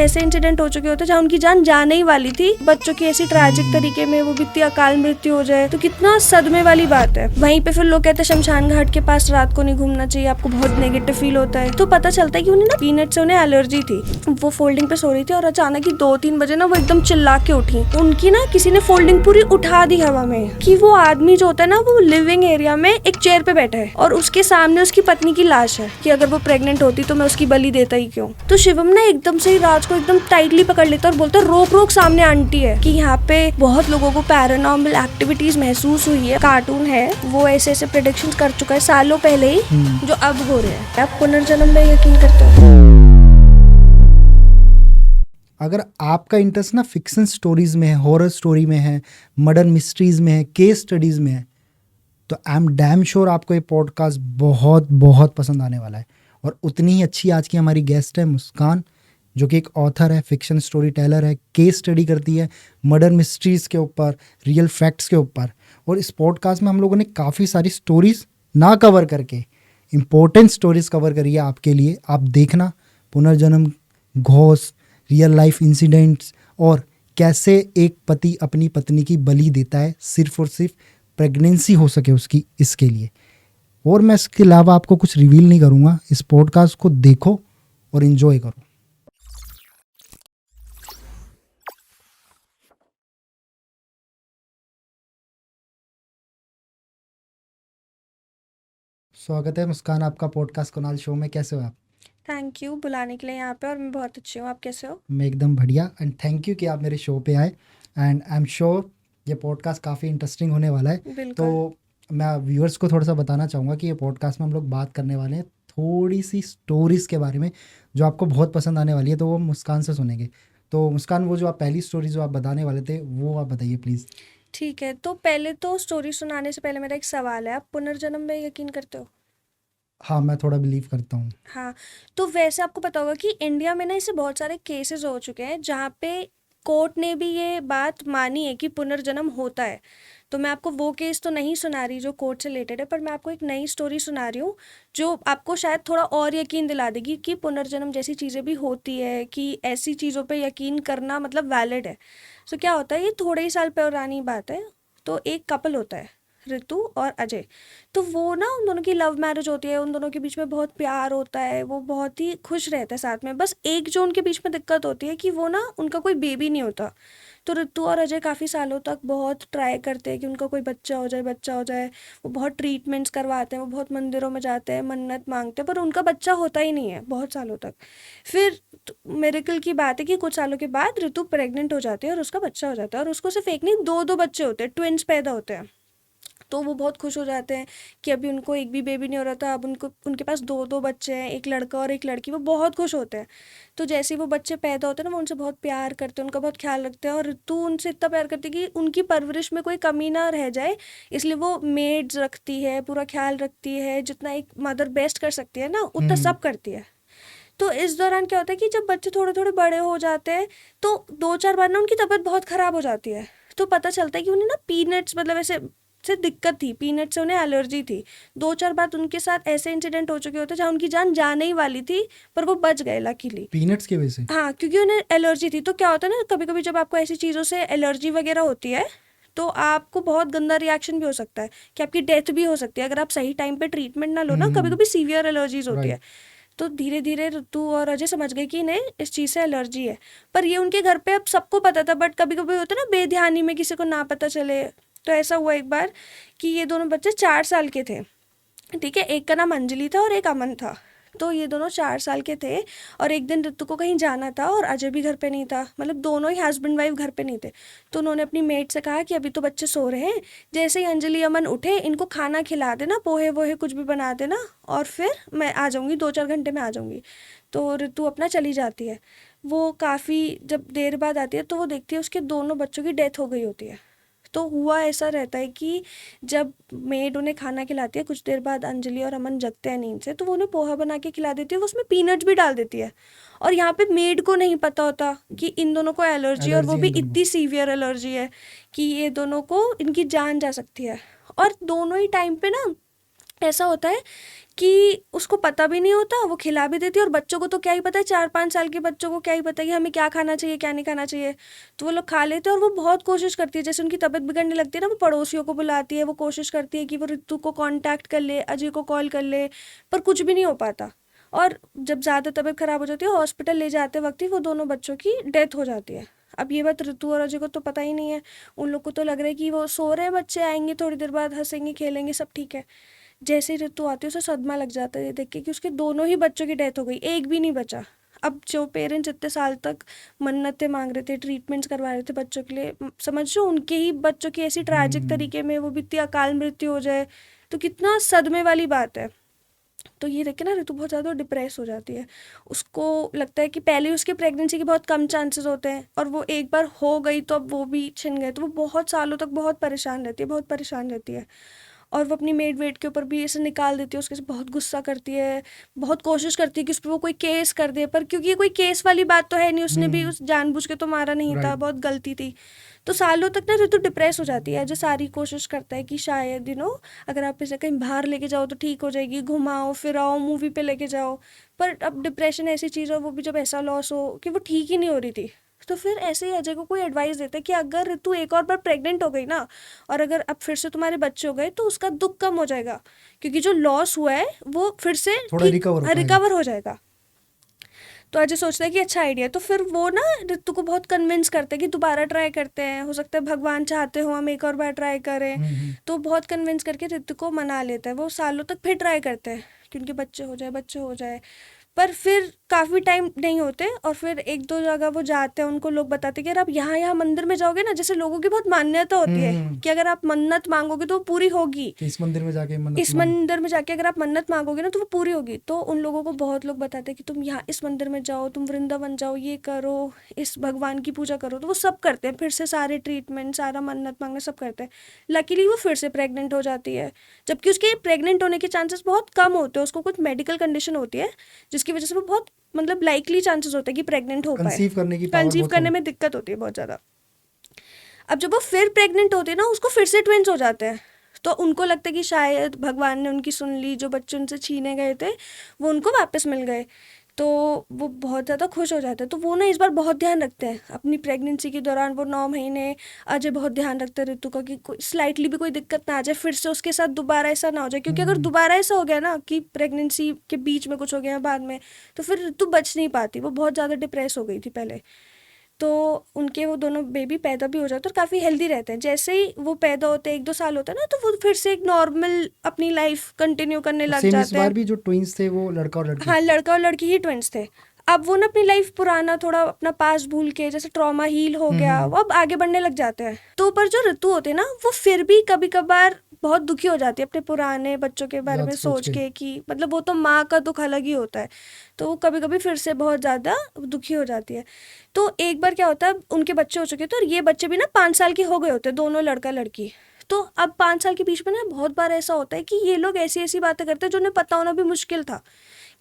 ऐसे इंसिडेंट हो चुके होते जहाँ उनकी जान जाने ही वाली थी, बच्चों की ऐसी ट्रैजिक तरीके में वो भी इतनी अकाल मृत्यु हो जाए तो कितना सदमे वाली बात है। वहीं पे फिर लोग कहते हैं शमशान घाट के पास रात को नहीं घूमना चाहिए, आपको बहुत नेगेटिव फील होता है। तो पता चलता है कि उन्हें ना पीनट से उन्हें एलर्जी थी। वो फोल्डिंग पे सो रही थी और अचानक ही 2-3 बजे ना वो एकदम चिल्ला के उठी। उनकी ना किसी ने फोल्डिंग पूरी उठा दी हवा में कि वो आदमी जो होता है ना वो लिविंग एरिया में एक चेयर पे बैठा है और उसके सामने उसकी पत्नी की लाश है कि अगर वो प्रेग्नेंट होती तो मैं उसकी बलि देता ही क्यों। तो शिवम ना एकदम से ही राज को एकदम टाइटली पकड़ लेता और बोलता रोक रोक, सामने आंटी है कि यहाँ पे बहुत लोगों को पैरानॉर्मल एक्टिविटीज महसूस हुई है। कार्टून है, वो ऐसे ऐसे प्रेडिक्शंस कर चुका है सालों पहले ही जो अब हो रहे हैं। आप पुनर्जन्म में यकीन करते हो? अगर आपका इंटरेस्ट ना फिक्शन स्टोरीज में है, हॉरर स्टोरी में है, मर्डर मिस्ट्रीज में है, केस स्टडीज में है, तो आई एम डैम श्योर आपको ये पॉडकास्ट बहुत बहुत पसंद आने वाला है। और उतनी ही अच्छी आज की हमारी गेस्ट है मुस्कान, जो कि एक ऑथर है, फिक्शन स्टोरी टेलर है, केस स्टडी करती है मर्डर मिस्ट्रीज़ के ऊपर, रियल फैक्ट्स के ऊपर। और इस पॉडकास्ट में हम लोगों ने काफ़ी सारी स्टोरीज ना कवर करके इम्पोर्टेंट स्टोरीज कवर करी है आपके लिए। आप देखना पुनर्जन्म, घोस्ट, रियल लाइफ इंसिडेंट्स और कैसे एक पति अपनी पत्नी की बलि देता है सिर्फ और सिर्फ प्रेगनेंसी हो सके उसकी, इसके लिए। और मैं इसके अलावा आपको कुछ रिवील नहीं करूँगा। इस पॉडकास्ट को देखो और इन्जॉय करो। स्वागत है मुस्कान आपका पॉडकास्ट कुनाल शो में। कैसे हो आप? थैंक यू बुलाने के लिए यहाँ पे, और मैं बहुत अच्छी हूँ। आप कैसे हो? मैं एकदम बढ़िया, एंड थैंक यू कि आप मेरे शो पे आए। एंड आई एम श्योर ये पॉडकास्ट काफ़ी इंटरेस्टिंग होने वाला है। बिल्कुल। तो मैं व्यूअर्स को थोड़ा सा बताना चाहूँगा कि ये पॉडकास्ट में हम लोग बात करने वाले हैं थोड़ी सी स्टोरीज़ के बारे में जो आपको बहुत पसंद आने वाली है, तो वो मुस्कान से सुनेंगे। तो मुस्कान, वो जो आप पहली स्टोरी जो आप बताने वाले थे वो आप बताइए प्लीज़। ठीक है, तो पहले तो स्टोरी सुनाने से पहले मेरा एक सवाल है, आप पुनर्जन्म में यकीन करते हो? हाँ, मैं थोड़ा बिलीव करता हूँ। हाँ, तो वैसे आपको पता होगा कि इंडिया में ना ऐसे बहुत सारे केसेस हो चुके हैं जहाँ पे कोर्ट ने भी ये बात मानी है कि पुनर्जन्म होता है। तो मैं आपको वो केस तो नहीं सुना रही जो कोर्ट से रिलेटेड है, पर मैं आपको एक नई स्टोरी सुना रही हूँ जो आपको शायद थोड़ा और यकीन दिला देगी कि पुनर्जन्म जैसी चीज़ें भी होती है, कि ऐसी चीज़ों पे यकीन करना मतलब वैलिड है। सो क्या होता है, ये थोड़े ही साल पुरानी बात है। तो एक कपल होता है, ऋतु और अजय। तो वो ना, उन दोनों की लव मैरिज होती है, उन दोनों के बीच में बहुत प्यार होता है, वो बहुत ही खुश रहते हैं साथ में। बस एक जो उनके बीच में दिक्कत होती है कि वो ना, उनका कोई बेबी नहीं होता। तो ऋतु और अजय काफ़ी सालों तक बहुत ट्राई करते हैं कि उनका कोई बच्चा हो जाए, बच्चा हो जाए। वो बहुत ट्रीटमेंट्स करवाते हैं, वो बहुत मंदिरों में जाते हैं, मन्नत मांगते हैं, पर उनका बच्चा होता ही नहीं है बहुत सालों तक। फिर मिरेकल की बात है कि कुछ सालों के बाद ऋतु प्रेग्नेंट हो जाती है और उसका बच्चा हो जाता है, और उसको सिर्फ एक नहीं, दो दो बच्चे होते हैं, ट्विंस पैदा होते हैं। तो वो बहुत खुश हो जाते हैं कि अभी उनको एक भी बेबी नहीं हो रहा था, अब उनको उनके पास दो दो बच्चे हैं, एक लड़का और एक लड़की। वो बहुत खुश होते हैं। तो जैसे ही वो बच्चे पैदा होते हैं ना, वो उनसे बहुत प्यार करते हैं, उनका बहुत ख्याल रखते हैं, और ऋतु उनसे इतना प्यार करती है कि उनकी परवरिश में कोई कमी ना रह जाए, इसलिए वो मेड्स रखती है, पूरा ख्याल रखती है, जितना एक मदर बेस्ट कर सकती है ना उतना सब करती है। तो इस दौरान क्या होता है कि जब बच्चे थोड़े थोड़े बड़े हो जाते हैं तो 2-4 बार ना उनकी तबीयत बहुत ख़राब हो जाती है। तो पता चलता है कि उन्हें ना पीनट्स, मतलब ऐसे से दिक्कत थी, पीनट से उन्हें एलर्जी थी। 2-4 बार उनके साथ ऐसे इंसिडेंट हो चुके होते जहाँ उनकी जान जाने ही वाली थी, पर वो बच गए लकीली। पीनट्स की वजह से? हाँ, क्योंकि उन्हें एलर्जी थी। तो क्या होता है ना, कभी कभी जब आपको ऐसी चीज़ों से एलर्जी वगैरह होती है तो आपको बहुत गंदा रिएक्शन भी हो सकता है, कि आपकी डेथ भी हो सकती है अगर आप सही टाइम पे ट्रीटमेंट ना लो ना। कभी कभी सीवियर एलर्जीज होती है। राइट। तो धीरे धीरे ऋतु और अजय समझ गए कि इन्हें इस चीज़ से एलर्जी है। पर ये उनके घर पे अब सबको पता था, बट कभी कभी होता है ना बेध्यानी में किसी को ना पता चले। तो ऐसा हुआ एक बार कि ये दोनों बच्चे 4 साल के थे, ठीक है। एक का नाम अंजलि था और एक अमन था। तो ये दोनों 4 साल के थे, और एक दिन ऋतु को कहीं जाना था और अजय भी घर पे नहीं था, मतलब दोनों ही हस्बैंड वाइफ घर पे नहीं थे। तो उन्होंने अपनी मेड से कहा कि अभी तो बच्चे सो रहे हैं, जैसे ही अंजलि अमन उठे इनको खाना खिला देना, पोहे वोहे कुछ भी बना देना, और फिर मैं आ जाऊँगी, 2-4 घंटे में आ जाऊँगी। तो ऋतु अपना चली जाती है। वो काफ़ी जब देर बाद आती है तो वो देखती है उसके दोनों बच्चों की डेथ हो गई होती है। तो हुआ ऐसा रहता है कि जब मेड उन्हें खाना खिलाती है, कुछ देर बाद अंजलि और अमन जगते हैं नींद से, तो वो उन्हें पोहा बना के खिला देती है, वो उसमें पीनट्स भी डाल देती है। और यहाँ पे मेड को नहीं पता होता कि इन दोनों को एलर्जी है, और वो एलर्जी भी इन दोनों को। इतनी सीवियर एलर्जी है कि ये दोनों को, इनकी जान जा सकती है। और दोनों ही टाइम पे ना ऐसा होता है कि उसको पता भी नहीं होता, वो खिला भी देती है, और बच्चों को तो क्या ही पता है, 4-5 साल के बच्चों को क्या ही पता है कि हमें क्या खाना चाहिए क्या नहीं खाना चाहिए। तो वो लोग खा लेते हैं, और वो बहुत कोशिश करती है, जैसे उनकी तबीयत बिगड़ने लगती है ना, वो पड़ोसियों को बुलाती है, वो कोशिश करती है कि वो ऋतु को कांटेक्ट कर ले, अजय को कॉल कर ले, पर कुछ भी नहीं हो पाता। और जब ज़्यादा तबीयत खराब हो जाती है, हॉस्पिटल ले जाते वक्त ही वो दोनों बच्चों की डेथ हो जाती है। अब ये बात ऋतु और अजय को तो पता ही नहीं है। उन लोग को तो लग रहा है कि वो सो रहे हैं, बच्चे आएंगे थोड़ी देर बाद, हंसेंगे खेलेंगे सब ठीक है। जैसे ही ऋतु आती है, उसे सदमा लग जाता है ये देख के कि उसके दोनों ही बच्चों की डेथ हो गई, एक भी नहीं बचा। अब जो पेरेंट्स इतने साल तक मन्नतें मांग रहे थे, ट्रीटमेंट्स करवा रहे थे बच्चों के लिए, समझ रहे हो, उनके ही बच्चों की ऐसी ट्रैजिक तरीके में वो भी इतनी अकाल मृत्यु हो जाए, तो कितना सदमे वाली बात है। तो ये देख के ना ऋतु बहुत ज़्यादा डिप्रेस हो जाती है। उसको लगता है कि पहले उसके प्रेगनेंसी के बहुत कम चांसेस होते हैं, और वो एक बार हो गई तो अब वो भी छिन गए, तो वो बहुत सालों तक बहुत परेशान रहती है, बहुत परेशान रहती है। और वो अपनी मेड वेट के ऊपर भी ऐसे निकाल देती है, उसके से बहुत गुस्सा करती है, बहुत कोशिश करती है कि उस पर वो कोई केस कर दे, पर क्योंकि ये कोई केस वाली बात तो है नहीं, उसने भी उस जानबूझ के तो मारा नहीं था, राइट। बहुत गलती थी। तो सालों तक ना ऋतु डिप्रेस हो जाती है। जो सारी कोशिश करता है कि शायद अगर आप इसे कहीं बाहर लेके जाओ तो ठीक हो जाएगी, घुमाओ फिराओ, मूवी पे लेके जाओ, पर अब डिप्रेशन ऐसी चीज़ हो, वो भी जब ऐसा लॉस हो कि वो ठीक ही नहीं हो रही थी। तो फिर ऐसे ही अजय को कोई एडवाइस देता है कि अगर ऋतु एक और बार प्रेग्नेंट हो गई ना, और अगर अब फिर से तुम्हारे बच्चे हो गए, तो उसका दुख कम हो जाएगा, क्योंकि जो लॉस हुआ है वो फिर से थोड़ा ठीक रिकवर हो पाएगा। रिकवर हो जाएगा। तो अजय सोचता है कि अच्छा आइडिया है, तो फिर वो ना ऋतु को बहुत कन्विंस करते हैं कि दोबारा ट्राई करते हैं, हो सकता है भगवान चाहते हो हम एक और बार ट्राई करें। तो बहुत कन्विंस करके ऋतु को मना लेता है, वो सालों तक फिर ट्राई करते हैं कि उनके बच्चे हो जाए, बच्चे हो जाए। पर फिर काफ़ी टाइम नहीं होते, और फिर एक दो जगह वो जाते हैं, उनको लोग बताते हैं कि अगर आप यहाँ यहाँ मंदिर में जाओगे ना, जैसे लोगों की बहुत मान्यता होती है कि अगर आप मन्नत मांगोगे तो वो पूरी होगी, कि इस मंदिर में जाके मन्नत इस मंदिर में जाके अगर आप मन्नत मांगोगे ना तो वो पूरी होगी। तो उन लोगों को बहुत लोग बताते हैं कि तुम यहाँ इस मंदिर में जाओ, तुम वृंदावन जाओ, ये करो, इस भगवान की पूजा करो, तो वो सब करते हैं, फिर से सारे ट्रीटमेंट, सारा मन्नत मांगना सब करते हैं। लकीली वो फिर से प्रेग्नेंट हो जाती है, जबकि उसके प्रेग्नेंट होने के चांसेस बहुत कम होते हैं, उसको कुछ मेडिकल कंडीशन होती है जिसकी वजह से वो बहुत मतलब लाइकली चांसेस होते हैं कि प्रेग्नेंट हो पाए, कंसीव करने की पावर कंसीव बहुत करने कम। में दिक्कत होती है बहुत ज़्यादा। अब जब वो फिर प्रेग्नेंट होती है ना, उसको फिर से ट्विंस हो जाते हैं, तो उनको लगता है कि शायद भगवान ने उनकी सुन ली, जो बच्चे उनसे छीने गए थे वो उनको वापस मिल गए। तो वो बहुत ज़्यादा खुश हो जाते हैं, तो वो ना इस बार बहुत ध्यान रखते हैं अपनी प्रेगनेंसी के दौरान, वो 9 महीने अजय बहुत ध्यान रखते हैं ऋतु का कि कोई स्लाइटली भी कोई दिक्कत ना आ जाए, फिर से उसके साथ दोबारा ऐसा ना हो जाए, क्योंकि अगर दोबारा ऐसा हो गया ना कि प्रेगनेंसी के बीच में कुछ हो गया बाद में, तो फिर ऋतु बच नहीं पाती, वो बहुत ज़्यादा डिप्रेस हो गई थी पहले। तो उनके वो दोनों बेबी पैदा भी हो जाते हैं और काफ़ी हेल्दी रहते हैं। जैसे ही वो पैदा होते हैं, 1-2 साल होता है ना, तो वो फिर से एक नॉर्मल अपनी लाइफ कंटिन्यू करने लग सेम इस जाते हैं। बार भी जो ट्विंस थे वो लड़का और लड़की। हाँ, लड़का और लड़की ही ट्विंस थे। अब वो ना अपनी लाइफ पुराना थोड़ा अपना पास भूल के, जैसे ट्रॉमा हील हो गया, वो अब आगे बढ़ने लग जाते हैं। तो पर जो ऋतु होते हैं ना, वो फिर भी कभी कभार बहुत दुखी हो जाती है अपने पुराने बच्चों के बारे याद में सोच सोच के। के कि मतलब वो तो माँ का दुख अलग ही होता है, तो वो कभी कभी फिर से बहुत ज़्यादा दुखी हो जाती है। तो एक बार क्या होता है, उनके बच्चे हो चुके थे, और ये बच्चे भी ना 5 साल के हो गए होते हैं, दोनों लड़का लड़की। तो अब 5 साल के बीच में ना बहुत बार ऐसा होता है कि ये लोग ऐसी ऐसी बातें करते हैं जो उन्हें पता होना भी मुश्किल था,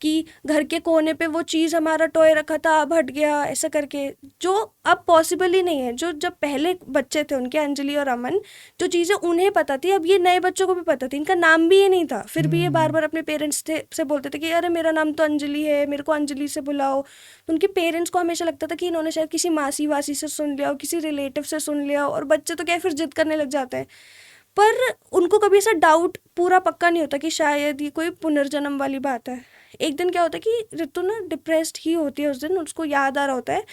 कि घर के कोने पे वो चीज़ हमारा टॉय रखा था अब हट गया, ऐसा करके, जो अब पॉसिबल ही नहीं है। जो जब पहले बच्चे थे उनके, अंजलि और अमन, जो चीज़ें उन्हें पता थी अब ये नए बच्चों को भी पता थी, इनका नाम भी ये नहीं था, फिर भी ये बार बार अपने पेरेंट्स से बोलते थे कि अरे मेरा नाम तो अंजलि है, मेरे को अंजलि से बुलाओ। तो उनके पेरेंट्स को हमेशा लगता था कि इन्होंने शायद किसी मासी वासी से सुन लिया हो, किसी रिलेटिव से सुन लिया हो, और बच्चे तो क्या है, फिर जिद करने लग जाते हैं। पर उनको कभी ऐसा डाउट पूरा पक्का नहीं होता कि शायद ये कोई पुनर्जन्म वाली बात है। एक दिन क्या होता है कि ऋतु ना डिप्रेस्ड ही होती है उस दिन, उसको याद आ रहा होता है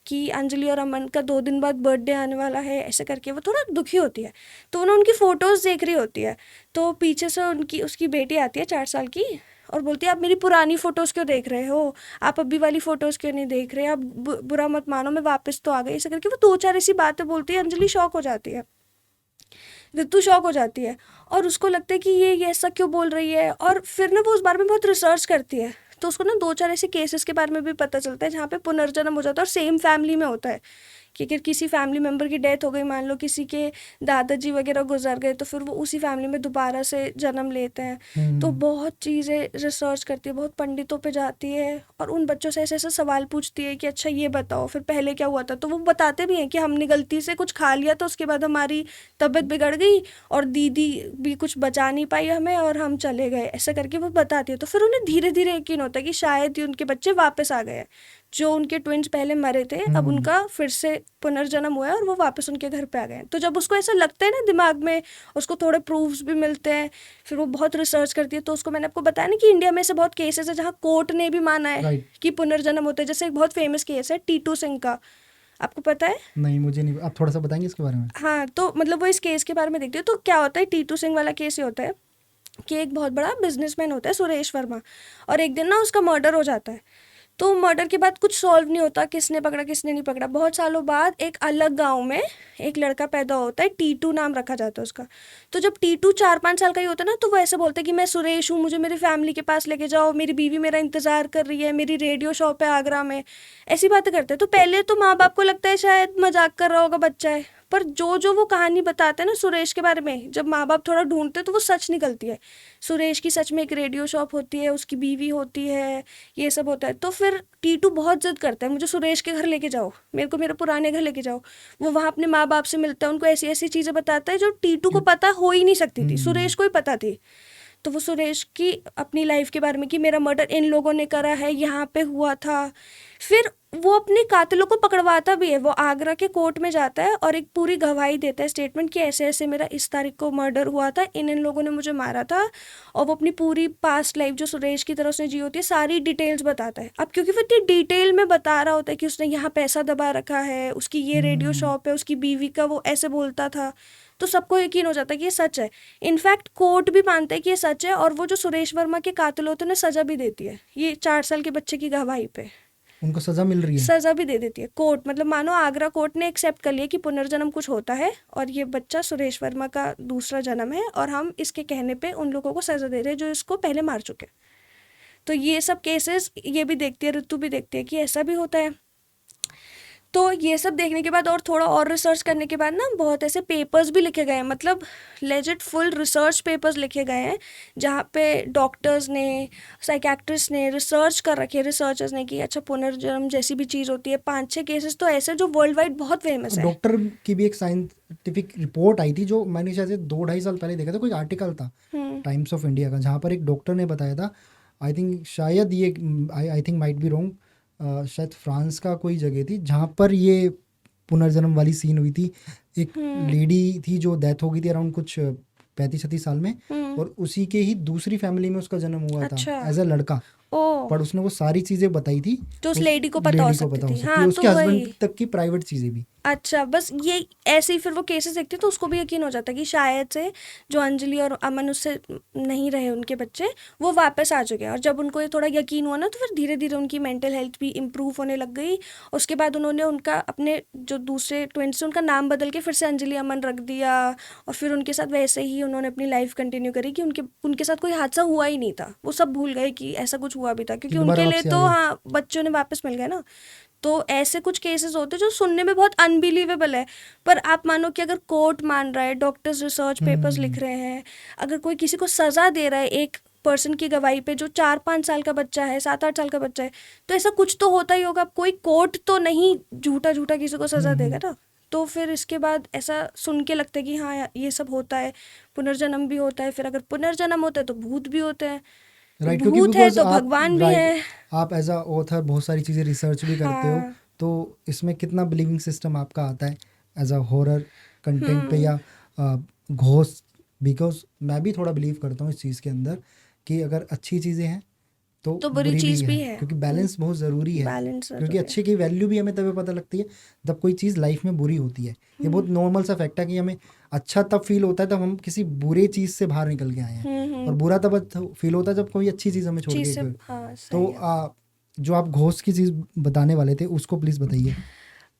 कि अंजलि और अमन का 2 दिन बाद बर्थडे आने वाला है, ऐसे करके वो थोड़ा दुखी होती है। तो वो ना उनकी फ़ोटोज़ देख रही होती है, तो पीछे से उसकी बेटी आती है 4 साल की, और बोलती है आप मेरी पुरानी फ़ोटोज़ क्यों देख रहे हो, आप अभी वाली फ़ोटोज़ क्यों नहीं देख रहे, आप बुरा मत मानो, मैं वापस तो आ गई, ऐसे करके वो 2-4 ऐसी बातें बोलती है। अंजलि शॉक हो जाती है, ऋतु शॉक हो जाती है, और उसको लगता है कि ये ऐसा क्यों बोल रही है। और फिर ना वो उस बारे में बहुत रिसर्च करती है, तो उसको ना 2-4 ऐसे केसेस के बारे में भी पता चलता है जहाँ पे पुनर्जन्म हो जाता है और सेम फैमिली में होता है, कि अगर किसी फैमिली मेम्बर की डेथ हो गई, मान लो किसी के दादाजी वगैरह गुजर गए, तो फिर वो उसी फैमिली में दोबारा से जन्म लेते हैं। तो बहुत चीज़ें रिसर्च करती है, बहुत पंडितों पे जाती है और उन बच्चों से ऐसे ऐसे सवाल पूछती है कि अच्छा ये बताओ फिर पहले क्या हुआ था। तो वो बताते भी हैं कि हमने गलती से कुछ खा लिया, तो उसके बाद हमारी तबीयत बिगड़ गई और दीदी भी कुछ बचा नहीं पाई हमें और हम चले गए, ऐसा करके वो बताती है। तो फिर उन्हें धीरे धीरे यकीन होता है कि शायद ही उनके बच्चे वापस आ गए हैं, जो उनके ट्विंस पहले मरे थे अब उनका फिर से पुनर्जन्म हुआ है और वो वापस उनके घर पे आ गए हैं। तो जब उसको ऐसा लगता है ना दिमाग में, उसको थोड़े प्रूफ्स भी मिलते हैं, फिर वो बहुत रिसर्च करती है। तो उसको मैंने आपको बताया ना कि इंडिया में ऐसे बहुत केसेस है जहाँ कोर्ट ने भी माना है राइट। कि पुनर्जन्म होता है। जैसे एक बहुत फेमस केस है टीटू सिंह का, आपको पता है? नहीं, मुझे नहीं, आप थोड़ा सा बताएंगे इसके बारे में? हाँ, तो मतलब वो इस केस के बारे में देखती है। तो क्या होता है, टीटू सिंह वाला केस ये होता है कि एक बहुत बड़ा बिजनेसमैन होता है सुरेश वर्मा, और एक दिन ना उसका मर्डर हो जाता है। तो मर्डर के बाद कुछ सॉल्व नहीं होता, किसने पकड़ा किसने नहीं पकड़ा। बहुत सालों बाद एक अलग गांव में एक लड़का पैदा होता है, टीटू नाम रखा जाता है उसका। तो जब टीटू 4-5 साल का ही होता है ना, तो वो ऐसे बोलता है कि मैं सुरेश हूँ, मुझे मेरी फैमिली के पास लेके जाओ, मेरी बीवी मेरा इंतजार कर रही है, मेरी रेडियो शॉप है आगरा में, ऐसी बातें करते हैं। तो पहले तो माँ बाप को लगता है शायद मजाक कर रहा होगा बच्चा है, पर जो जो वो कहानी बताते हैं ना सुरेश के बारे में, जब माँ बाप थोड़ा ढूंढते हैं तो वो सच निकलती है। सुरेश की सच में एक रेडियो शॉप होती है, उसकी बीवी होती है, ये सब होता है। तो फिर टीटू बहुत जिद करता है, मुझे सुरेश के घर लेके जाओ, मेरे को मेरे पुराने घर लेके जाओ। वो वहाँ अपने माँ बाप से मिलता है, उनको ऐसी ऐसी चीज़ें बताता है जो टीटू को पता हो ही नहीं सकती थी, सुरेश को ही पता थी। तो वो सुरेश की अपनी लाइफ के बारे में कि मेरा मर्डर इन लोगों ने करा है, यहाँ पे हुआ था। फिर वो अपने कातिलों को पकड़वाता भी है। वो आगरा के कोर्ट में जाता है और एक पूरी गवाही देता है, स्टेटमेंट कि ऐसे ऐसे मेरा इस तारीख को मर्डर हुआ था, इन इन लोगों ने मुझे मारा था। और वो अपनी पूरी पास्ट लाइफ जो सुरेश की तरफ से जी होती है सारी डिटेल्स बताता है। अब क्योंकि वो इतनी डिटेल में बता रहा होता है कि उसने यहाँ पैसा दबा रखा है, उसकी ये रेडियो शॉप है, उसकी बीवी का वो ऐसे बोलता था, तो सबको यकीन हो जाता है कि ये सच है। इनफैक्ट कोर्ट भी मानता है कि ये सच है, और वो जो सुरेश वर्मा के कातिल होते हैं उन्हें सजा भी देती है, ये 4 साल के बच्चे की गवाही पे उनको सजा मिल रही है? सजा भी दे देती है कोर्ट। मतलब मानो आगरा कोर्ट ने एक्सेप्ट कर लिया कि पुनर्जन्म कुछ होता है और ये बच्चा सुरेश वर्मा का दूसरा जन्म है, और हम इसके कहने पे उन लोगों को सजा दे रहे हैं जो इसको पहले मार चुके हैं। तो ये सब केसेस ये भी देखती है, ऋतु भी देखती है कि ऐसा भी होता है। तो ये सब देखने के बाद और थोड़ा और रिसर्च करने के बाद ना बहुत ऐसे पेपर्स भी लिखे गए हैं, मतलब लेजिट फुल रिसर्च पेपर्स लिखे गए हैं जहाँ पे डॉक्टर्स ने, साइकेट्रिस्ट ने रिसर्च कर रखी है, रिसर्चर्स ने, कि अच्छा पुनर्जन्म जैसी भी चीज़ होती है। 5-6 केसेस तो ऐसे जो वर्ल्ड वाइड बहुत फेमस है। डॉक्टर की भी एक साइंटिफिक रिपोर्ट आई थी जो मैंने शायद से 2-2.5 साल पहले देखा था, कोई आर्टिकल था टाइम्स ऑफ इंडिया का, जहाँ पर एक डॉक्टर ने बताया था, आई थिंक शायद ये I think might be wrong, शायद फ्रांस का कोई जगह थी जहाँ पर ये पुनर्जन्म वाली सीन हुई थी। एक लेडी थी जो डेथ हो गई थी अराउंड कुछ 35-36 साल में, और उसी के ही दूसरी फैमिली में उसका जन्म हुआ अच्छा। था एज अ लड़का। ओ, पर उसने वो सारी चीज़ें बताई थी तो उस उस लेडी को पता हो लेडी को सकती पता हो थी। सकती हाँ, है, तो उसके हस्बैंड वही। तक की प्राइवेट चीज़ें भी। अच्छा, बस ये ऐसे ही फिर वो केसेस देखती है तो उसको भी यकीन हो जाता है कि शायद से जो अंजलि और अमन उससे नहीं रहे उनके बच्चे, वो वापस आ चुके हैं। और जब उनको ये थोड़ा यकीन हुआ ना, तो फिर धीरे धीरे उनकी मेंटल हेल्थ भी इम्प्रूव होने लग गई। उसके बाद उन्होंने उनका अपने जो दूसरे ट्विंस उनका नाम बदल के फिर से अंजलि अमन रख दिया, और फिर उनके साथ वैसे ही उन्होंने अपनी लाइफ कंटिन्यू करी कि उनके उनके साथ कोई हादसा हुआ ही नहीं था। वो सब भूल गए कि ऐसा कुछ हुआ भी था, क्योंकि दोबारा उनके लिए वापसी आ तो गए। हाँ बच्चों ने वापस मिल गए ना। तो ऐसे कुछ केसेस होते हैं जो सुनने में बहुत अनबिलीवेबल है, पर आप मानो कि अगर कोर्ट मान रहा है, डॉक्टर्स रिसर्च पेपर्स लिख रहे हैं, अगर कोई किसी को सजा दे रहा है एक पर्सन की गवाही पे जो 4-5 साल का बच्चा है, 7-8 साल का बच्चा है, तो ऐसा कुछ तो होता ही होगा। कोई कोर्ट तो नहीं झूठा झूठा किसी को सजा देगा ना। तो फिर इसके बाद ऐसा सुन के लगता है कि हाँ ये सब होता है, पुनर्जन्म भी होता है। फिर अगर पुनर्जन्म होता है तो भूत भी होते हैं, राइट, क्योंकि भूत है बिकॉज तो आप भगवान भी राइट है। आप एज अ ऑथर बहुत सारी चीज़ें रिसर्च भी करते हो, हाँ। तो इसमें कितना बिलीविंग सिस्टम आपका आता है एज अ हॉरर कंटेंट पे या घोस्ट? बिकॉज मैं भी थोड़ा बिलीव करता हूँ इस चीज़ के अंदर कि अगर अच्छी चीज़ें हैं तो बुरी बुरी चीज़ भी भी है, है। क्योंकि बैलेंस बहुत ज़रूरी है। बैलेंस क्योंकि जरूरी है। अच्छे की वैल्यू भी हमें तभी पता लगती है जब कोई चीज़ लाइफ में बुरी होती है। ये बहुत नॉर्मल सा फैक्ट है कि हमें अच्छा तब फील होता है तब हम किसी बुरे चीज़ से बाहर निकल के आए हैं, और बुरा तब फील होता है जब कोई अच्छी चीज़ हमें छोड़ चीज़ के से गई। हाँ तो सही है। जो आप घोस्ट की चीज़ बताने वाले थे उसको प्लीज़ बताइए।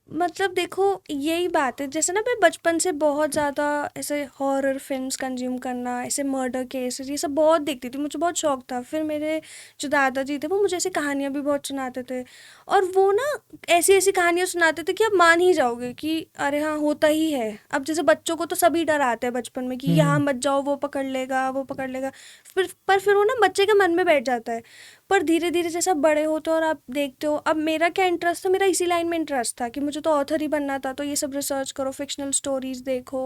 मतलब देखो, यही बात है, जैसे ना मैं बचपन से बहुत ज़्यादा ऐसे हॉरर फिल्म्स कंज्यूम करना, ऐसे मर्डर केसेस, ये सब बहुत देखती थी, मुझे बहुत शौक था। फिर मेरे जो दादाजी थे वो मुझे ऐसी कहानियाँ भी बहुत सुनाते थे, और वो ना ऐसी ऐसी कहानियाँ सुनाते थे कि आप मान ही जाओगे कि अरे हाँ होता ही है। अब जैसे बच्चों को तो सभी डराते हैं बचपन में कि यहाँ हम्म। मत जाओ, वो पकड़ लेगा, वो पकड़ लेगा। फिर वो ना बच्चे के मन में बैठ जाता है। पर धीरे धीरे जैसे आप बड़े होते हो और आप देखते हो, अब मेरा क्या इंटरेस्ट था, मेरा इसी लाइन में इंटरेस्ट था कि मुझे तो ऑथर ही बनना था। तो ये सब रिसर्च करो, फिक्शनल स्टोरीज देखो,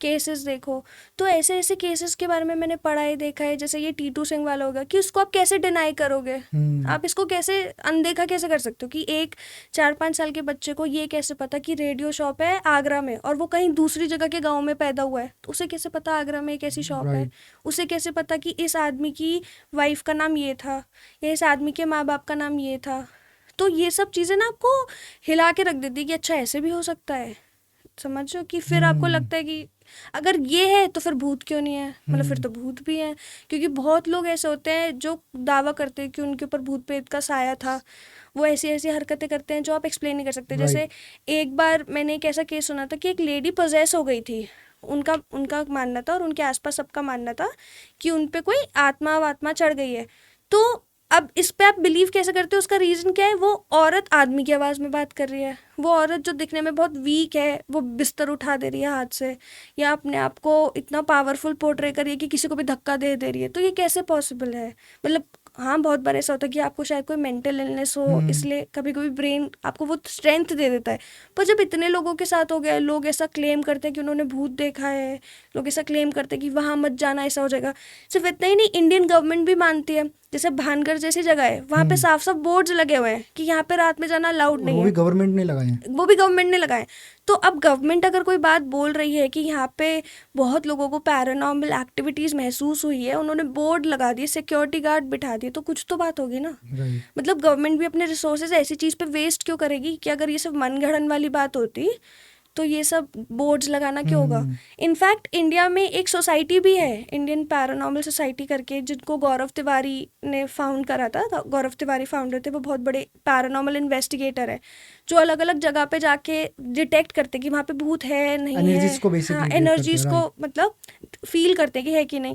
केसेस देखो। तो ऐसे ऐसे केसेस के बारे में मैंने पढ़ा है, देखा है। जैसे ये टीटू सिंह वाला होगा कि उसको आप कैसे डिनाई करोगे, हम्म। आप इसको कैसे अनदेखा कैसे कर सकते हो कि एक 4-5 साल के बच्चे को ये कैसे पता कि रेडियो शॉप है आगरा में, और वो कहीं दूसरी जगह के गांव में पैदा हुआ है, तो उसे कैसे पता आगरा में एक ऐसी शॉप है। राइट। उसे कैसे पता कि इस आदमी की वाइफ का नाम ये था, या इस आदमी के माँ बाप का नाम ये था। तो ये सब चीज़ें ना आपको हिला के रख देती है कि अच्छा ऐसे भी हो सकता है। समझो कि फिर आपको हम्म। लगता है कि अगर ये है तो फिर भूत क्यों नहीं है, मतलब फिर हम्म। तो भूत भी है। क्योंकि बहुत लोग ऐसे होते हैं जो दावा करते हैं कि उनके ऊपर भूत प्रेत का साया था। वो ऐसी ऐसी हरकतें करते हैं जो आप एक्सप्लेन नहीं कर सकते। राइट। जैसे एक बार मैंने एक ऐसा केस सुना था कि एक लेडी पोजेस हो गई थी। उनका उनका मानना था, और उनके आसपास सबका मानना था कि उन पे कोई आत्मा वात्मा चढ़ गई है। तो अब इस पे आप बिलीव कैसे करते हो, उसका रीज़न क्या है? वो औरत आदमी की आवाज़ में बात कर रही है। वो औरत जो दिखने में बहुत वीक है, वो बिस्तर उठा दे रही है हाथ से, या अपने आप को इतना पावरफुल पोर्ट्रे कर रही है कि किसी को भी धक्का दे दे रही है। तो ये कैसे पॉसिबल है? मतलब हाँ, बहुत बार ऐसा होता है कि आपको शायद कोई मेंटल इलनेस हो, हम्म। इसलिए कभी कभी ब्रेन आपको वो स्ट्रेंथ दे देता है। पर जब इतने लोगों के साथ हो गया है, लोग ऐसा क्लेम करते हैं कि उन्होंने भूत देखा है, लोग ऐसा क्लेम करते हैं कि वहाँ मत जाना, ऐसा हो जाएगा। सिर्फ इतना ही नहीं, इंडियन गवर्नमेंट भी मानती है। जैसे भानगढ़ जैसी जगह है, वहाँ पे हम्म। साफ साफ बोर्ड्स लगे हुए हैं कि यहाँ पे रात में जाना अलाउड और नहीं वो भी है। गवर्नमेंट ने लगाए हैं। वो भी गवर्नमेंट ने लगाए। तो अब गवर्नमेंट अगर कोई बात बोल रही है कि यहाँ पे बहुत लोगों को पैरानॉर्मल एक्टिविटीज़ महसूस हुई है, उन्होंने बोर्ड लगा दिए, सिक्योरिटी गार्ड बिठा दिए, तो कुछ तो बात होगी ना। राइट। मतलब गवर्नमेंट भी अपने रिसोर्सेज ऐसी चीज़ पे वेस्ट क्यों करेगी? कि अगर ये सब मनगढ़ंत वाली बात होती तो ये सब बोर्ड्स लगाना क्यों होगा? हम्म। इनफैक्ट इंडिया में एक सोसाइटी भी है, इंडियन पैरानॉर्मल सोसाइटी करके, जिनको गौरव तिवारी ने फाउंड करा था। गौरव तिवारी फाउंडर थे, वो बहुत बड़े पैरानॉर्मल इन्वेस्टिगेटर है, जो अलग अलग जगह पे जाके डिटेक्ट करते कि वहाँ पे भूत है नहीं है। एनर्जीज को हाँ, बेसिकली डिटेक्ट करते हैं। एनर्जीज को राइट। मतलब फील करते हैं कि है कि नहीं।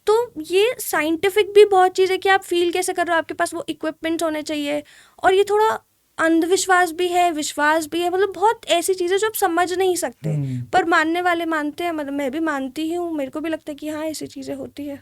तो ये साइंटिफिक भी बहुत चीज़ है कि आप फील कैसे कर रहे हो, आपके पास वो इक्विपमेंट्स होने चाहिए। और ये थोड़ा अंधविश्वास भी है, विश्वास भी है, मतलब बहुत ऐसी चीज़ें जो आप समझ नहीं सकते। हम्म। पर मानने वाले मानते हैं, मतलब मैं भी मानती ही हूँ, मेरे को भी लगता है कि हाँ ऐसी चीज़ें होती है।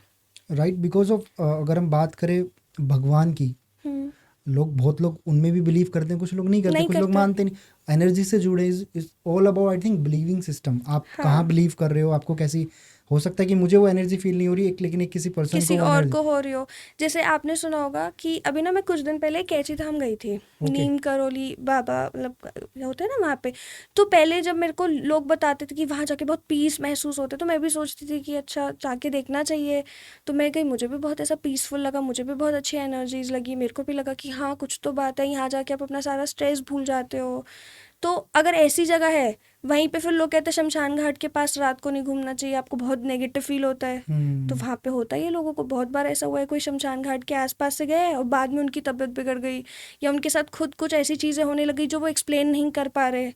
राइट। बिकॉज ऑफ अगर हम बात करें भगवान की, हम्म। लोग बहुत लोग उनमें भी बिलीव करते हैं, कुछ लोग नहीं करते, नहीं कुछ लोग करते। मानते नहीं। एनर्जी से जुड़े is all about I think believing system. आप कहाँ हाँ, बिलीव कर रहे हो, आपको कैसी हो सकता है कि मुझे वो एनर्जी फील नहीं हो रही है, लेकिन एक किसी पर्सन को किसी वो और एनर्जी। को हो रही हो। जैसे आपने सुना होगा कि अभी ना मैं कुछ दिन पहले कैंची धाम गई थी, ओके। नीम करोली बाबा मतलब होते हैं ना वहाँ पे। तो पहले जब मेरे को लोग बताते थे कि वहाँ जाके बहुत पीस महसूस होते, तो मैं भी सोचती थी कि अच्छा जाके देखना चाहिए। तो मैं गई, मुझे भी बहुत ऐसा पीसफुल लगा, मुझे भी बहुत अच्छी एनर्जीज लगी। मेरे को भी लगा कि हाँ कुछ तो बात है, यहाँ जाके आप अपना सारा स्ट्रेस भूल जाते हो। तो अगर ऐसी जगह है, वहीं पे फिर लोग कहते हैं शमशान घाट के पास रात को नहीं घूमना चाहिए, आपको बहुत नेगेटिव फील होता है। तो हम्म। वहाँ पे होता ही है लोगों को। बहुत बार ऐसा हुआ है, कोई शमशान घाट के आसपास से गए और बाद में उनकी तबीयत बिगड़ गई, या उनके साथ खुद कुछ ऐसी चीज़ें होने लगी जो वो एक्सप्लेन नहीं कर पा रहे।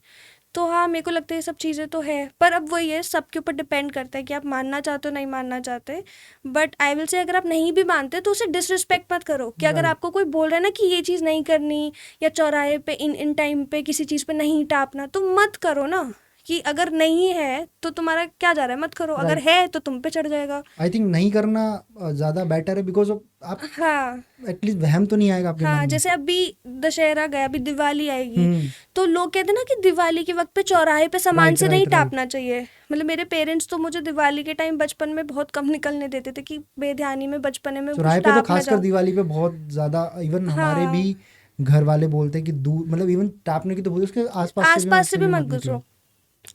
तो हाँ, मेरे को लगता है ये सब चीज़ें तो है। पर अब वही है, सबके ऊपर डिपेंड करता है कि आप मानना चाहते हो नहीं मानना चाहते। बट आई विल से, अगर आप नहीं भी मानते तो उसे डिसरिस्पेक्ट मत करो। कि अगर राइट। आपको कोई बोल रहा है ना कि ये चीज़ नहीं करनी, या चौराहे पे इन इन टाइम पे किसी चीज़ पे नहीं टापना, तो मत करो ना। कि अगर नहीं है तो तुम्हारा क्या जा रहा है, मत करो। अगर राइट। है तो तुम पे चढ़ जाएगा। आई थिंक नहीं करना ज़्यादा बेटर है, बिकॉज ऑफ आप हाँ। एटलीस्ट वहम तो नहीं आएगा आपके मन हाँ, में। जैसे अभी दशहरा गया, अभी दिवाली आएगी। हम्म। तो लोग कहते हैं ना कि दिवाली के वक्त पे चौराहे पे सामान राइट। से नहीं राइट। राइट। टापना चाहिए। मतलब मेरे पेरेंट्स तो मुझे दिवाली के टाइम बचपन में बहुत कम निकलने देते थे कि बेध्यानी में बचपने में चौराहे कुछ पे तो टाप ना खासकर जाओ। दिवाली पे बहुत ज़्यादा, इवन हमारे भी हाँ, घर वाले बोलते हैं कि दूर, मतलब इवन टापने की तो बोलते, उसके आसपास से भी आसपास से उससे भी भी मत मत निकलो। गुजरो।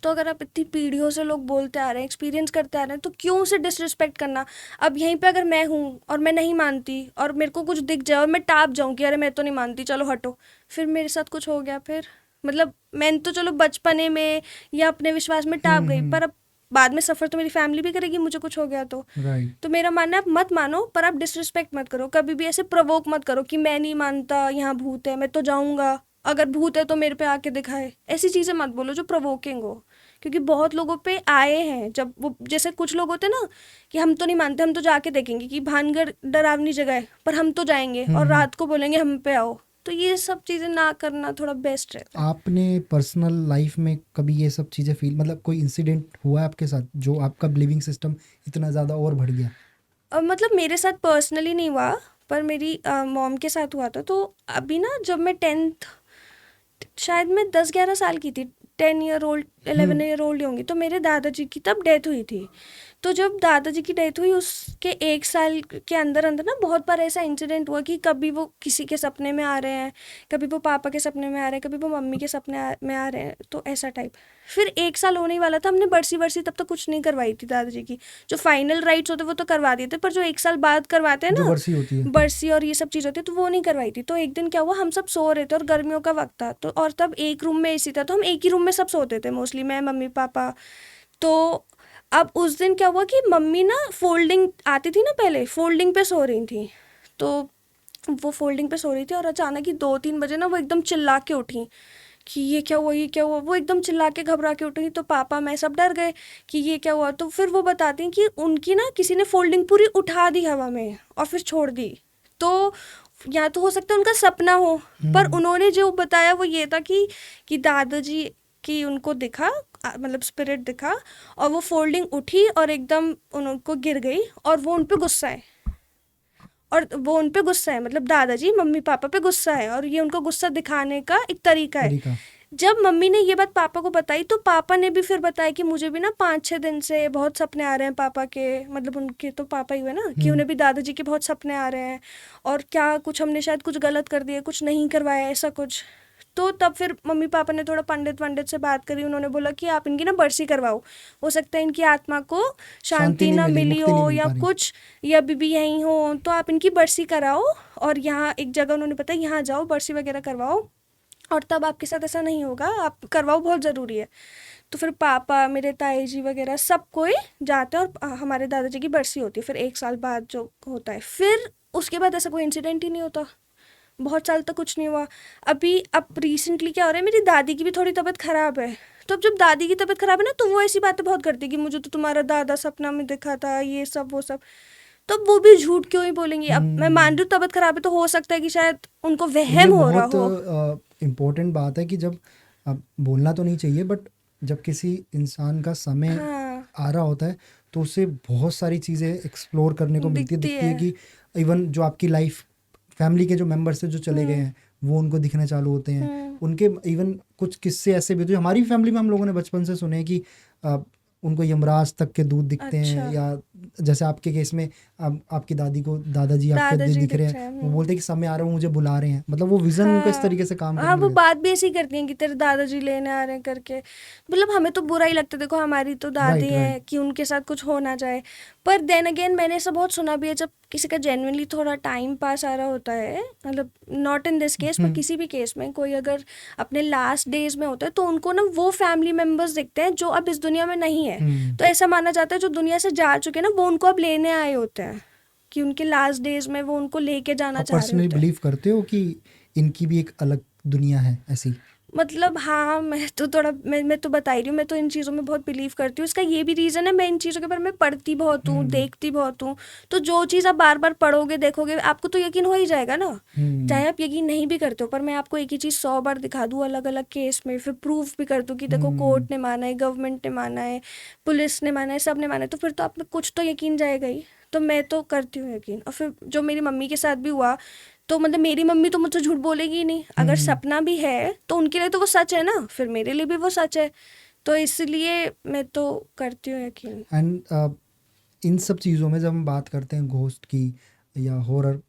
तो अगर आप इतनी पीढ़ियों से लोग बोलते आ रहे हैं, एक्सपीरियंस करते आ रहे हैं, तो क्यों उसे डिसरिस्पेक्ट करना? अब यहीं पे अगर मैं हूँ और मैं नहीं मानती, और मेरे को कुछ दिख जाए और मैं टाप जाऊँ कि अरे मैं तो नहीं मानती, चलो हटो। फिर मेरे साथ कुछ हो गया, फिर मतलब मैंने तो चलो बचपने में या अपने विश्वास में टाप गई, हम्म। पर अब बाद में सफ़र तो मेरी फैमिली भी करेगी मुझे कुछ हो गया तो। राइट। तो मेरा मानना है, आप मत मानो, पर आप डिसरिस्पेक्ट मत करो, कभी भी ऐसे प्रवोक मत करो कि मैं नहीं मानता, यहाँ भूत है, मैं तो जाऊँगा। अगर भूत है तो मेरे पे आके दिखाए, ऐसी चीज़ें मत बोलो जो प्रोवोकिंग हो, क्योंकि बहुत लोगों पे आए हैं। जब वो जैसे कुछ लोग होते हैं ना कि हम तो नहीं मानते, हम तो जाके देखेंगे कि भानगढ़ डरावनी जगह है, पर हम तो जाएंगे और रात को बोलेंगे हम पे आओ। तो ये सब चीज़ें ना करना थोड़ा बेस्ट रहता है। आपने पर्सनल लाइफ में कभी ये सब चीज़ें फील, मतलब कोई इंसिडेंट हुआ है आपके साथ जो आपका बिलीविंग सिस्टम इतना ज़्यादा और बढ़ गया? मतलब मेरे साथ पर्सनली नहीं हुआ, पर मेरी मॉम के साथ हुआ था। तो अभी ना जब मैं 10th, शायद मैं 10-11 साल की थी, 10 ईयर ओल्ड 11 ईयर ओल्ड होंगी, तो मेरे दादाजी की तब डेथ हुई थी। तो जब दादाजी की डेथ हुई उसके 1 साल के अंदर अंदर ना बहुत बार ऐसा इंसिडेंट हुआ कि कभी वो किसी के सपने में आ रहे हैं, कभी वो पापा के सपने में आ रहे हैं, कभी वो मम्मी के में आ रहे हैं, तो ऐसा टाइप। फिर 1 साल होने ही वाला था, हमने बरसी बरसी तब तक कुछ नहीं करवाई थी दादाजी की। जो फाइनल राइट्स होते वो तो करवा दिए थे, पर जो 1 साल बाद करवाते हैं जो ना, बरसी होती है। बरसी और ये सब चीज़ होती है, तो वो नहीं करवाई थी। तो एक दिन क्या हुआ, हम सब सो रहे थे और गर्मियों का वक्त था, तो और तब एक रूम में एसी था, तो हम एक ही रूम में सब सोते थे मोस्टली, मैं मम्मी पापा। तो अब उस दिन क्या हुआ कि मम्मी ना फोल्डिंग आती थी ना, पहले फोल्डिंग पे सो रही थी। तो वो फोल्डिंग पे सो रही थी और अचानक ही 2-3 बजे ना वो एकदम चिल्ला के उठी कि ये क्या हुआ, ये क्या हुआ। वो एकदम चिल्ला के घबरा के उठी, तो पापा मैं सब डर गए कि ये क्या हुआ। तो फिर वो बताती हैं कि उनकी ना किसी ने फोल्डिंग पूरी उठा दी हवा में और फिर छोड़ दी। तो या तो हो सकता है उनका सपना हो, पर उन्होंने जो बताया वो ये था कि दादाजी की उनको दिखा, मतलब स्पिरिट दिखा, और वो फोल्डिंग उठी और एकदम उनको गिर गई और वो उन पे गुस्सा है। और वो उन पे गुस्सा है, मतलब दादाजी मम्मी पापा पे गुस्सा है, और ये उनको गुस्सा दिखाने का एक तरीका है। तरीका। जब मम्मी ने ये बात पापा को बताई तो पापा ने भी फिर बताया कि मुझे भी ना 5-6 दिन से बहुत सपने आ रहे हैं पापा के, मतलब उनके तो पापा ही हुए ना, कि उन्हें भी दादाजी के बहुत सपने आ रहे हैं, और क्या कुछ हमने शायद कुछ गलत कर दिया, कुछ नहीं करवाया, ऐसा कुछ। तो तब फिर मम्मी पापा ने थोड़ा पंडित से बात करी, उन्होंने बोला कि आप इनकी ना बरसी करवाओ, हो सकता है इनकी आत्मा को शांति शांति नहीं ना मिली, मिली मुक्ति नहीं हो मिल या पा रही। कुछ, या अभी भी यहीं हो, तो आप इनकी बरसी कराओ। और यहाँ एक जगह उन्होंने बताया, यहाँ जाओ बरसी वगैरह करवाओ, और तब आपके साथ ऐसा नहीं होगा, आप करवाओ, बहुत ज़रूरी है। तो फिर पापा, मेरे ताई जी वगैरह सब कोई जाते हैं और हमारे दादाजी की बरसी होती है फिर 1 साल बाद जो होता है। फिर उसके बाद ऐसा कोई इंसिडेंट ही नहीं होता, बहुत साल तक कुछ नहीं हुआ। अभी अब रिसेंटली क्या हो रहा है, मेरी दादी की भी थोड़ी तबीयत ख़राब है। तो अब जब दादी की तबीयत ख़राब है ना, तो वो ऐसी बातें बहुत करती है कि मुझे तो तुम्हारा दादा सपना में दिखा था, ये सब वो सब। तो अब वो भी झूठ क्यों ही बोलेंगी। अब मैं मान रही हूँ तबीयत ख़राब है, तो हो सकता है कि शायद उनको ये वहम हो रहा बहुत हो। इम्पोर्टेंट बात है कि जब, अब बोलना तो नहीं चाहिए, बट जब किसी इंसान का समय हाँ, आ रहा होता है तो उसे बहुत सारी चीज़ें एक्सप्लोर करने को मिलती है। दिखती दिखती है है। कि इवन जो आपकी लाइफ फैमिली के जो मेंबर्स से जो चले गए हम्म, हैं वो उनको दिखने चालू होते हैं। हम्म। उनके इवन कुछ किस्से ऐसे भी होते हैं जो हमारी फैमिली में हम लोगों ने बचपन से सुने हैं कि अ, उनको यमराज तक के दूत दिखते हैं, अच्छा, या जैसे आपके केस में आपकी दादी को दादाजी आपके दादाजी दिख रहे दिख हैं, रहे हैं। वो बोलते हैं कि समय आ रहा है, वो मुझे बुला रहे हैं, मतलब वो विजन उनका इस हाँ, तरीके से काम हाँ, करने वो लगे। बात भी ऐसी करती हैं कि तेरे दादाजी लेने आ रहे हैं करके। मतलब हमें तो बुरा ही लगता है, देखो हमारी तो दादी राइट, है, राइट। कि उनके साथ कुछ हो ना जाए। पर देन अगेन मैंने ऐसा बहुत सुना भी है, जब किसी का जेन्युइनली थोड़ा टाइम पास आ रहा होता है, मतलब नॉट इन दिस केस पर किसी भी केस में कोई अगर अपने लास्ट डेज में होता है, तो उनको ना वो फैमिली मेम्बर्स दिखते हैं जो अब इस दुनिया में नहीं है। तो ऐसा माना जाता है जो दुनिया से जा चुके हैं ना, वो उनको अब लेने आए होते हैं, कि उनके लास्ट डेज में वो उनको लेके जाना आप चाह रहे पर्सनली होते हैं। बिलीव करते हो कि इनकी भी एक अलग दुनिया है ऐसी? मतलब हाँ, मैं तो थोड़ा मैं तो बता ही रही हूँ, मैं तो इन चीज़ों में बहुत बिलीव करती हूँ। इसका ये भी रीज़न है, मैं इन चीज़ों के बारे में पढ़ती बहुत हूँ, देखती बहुत हूँ। तो जो चीज़ आप बार बार पढ़ोगे देखोगे, आपको तो यकीन हो ही जाएगा ना, चाहे आप यकीन नहीं भी करते हो। पर मैं आपको एक ही चीज़ 100 बार दिखा दूँ अलग अलग केस में, फिर प्रूफ भी कर दूँ कि देखो कोर्ट ने माना है, गवर्नमेंट ने माना है, पुलिस ने माना है, सब ने माना है, तो फिर तो आप में कुछ तो यकीन जाएगा ही। तो मैं तो करती हूँ यकीन। और फिर जो मेरी मम्मी के साथ भी हुआ, तो मतलब मेरी मम्मी तो मुझसे झूठ बोलेगी ही नहीं। अगर सपना भी है तो उनके लिए तो वो सच है ना, फिर मेरे लिए भी वो सच है। तो इसलिए मैं तो करती हूँ यकीन। एंड इन सब चीज़ों में जब हम बात करते हैं घोस्ट की या हॉरर,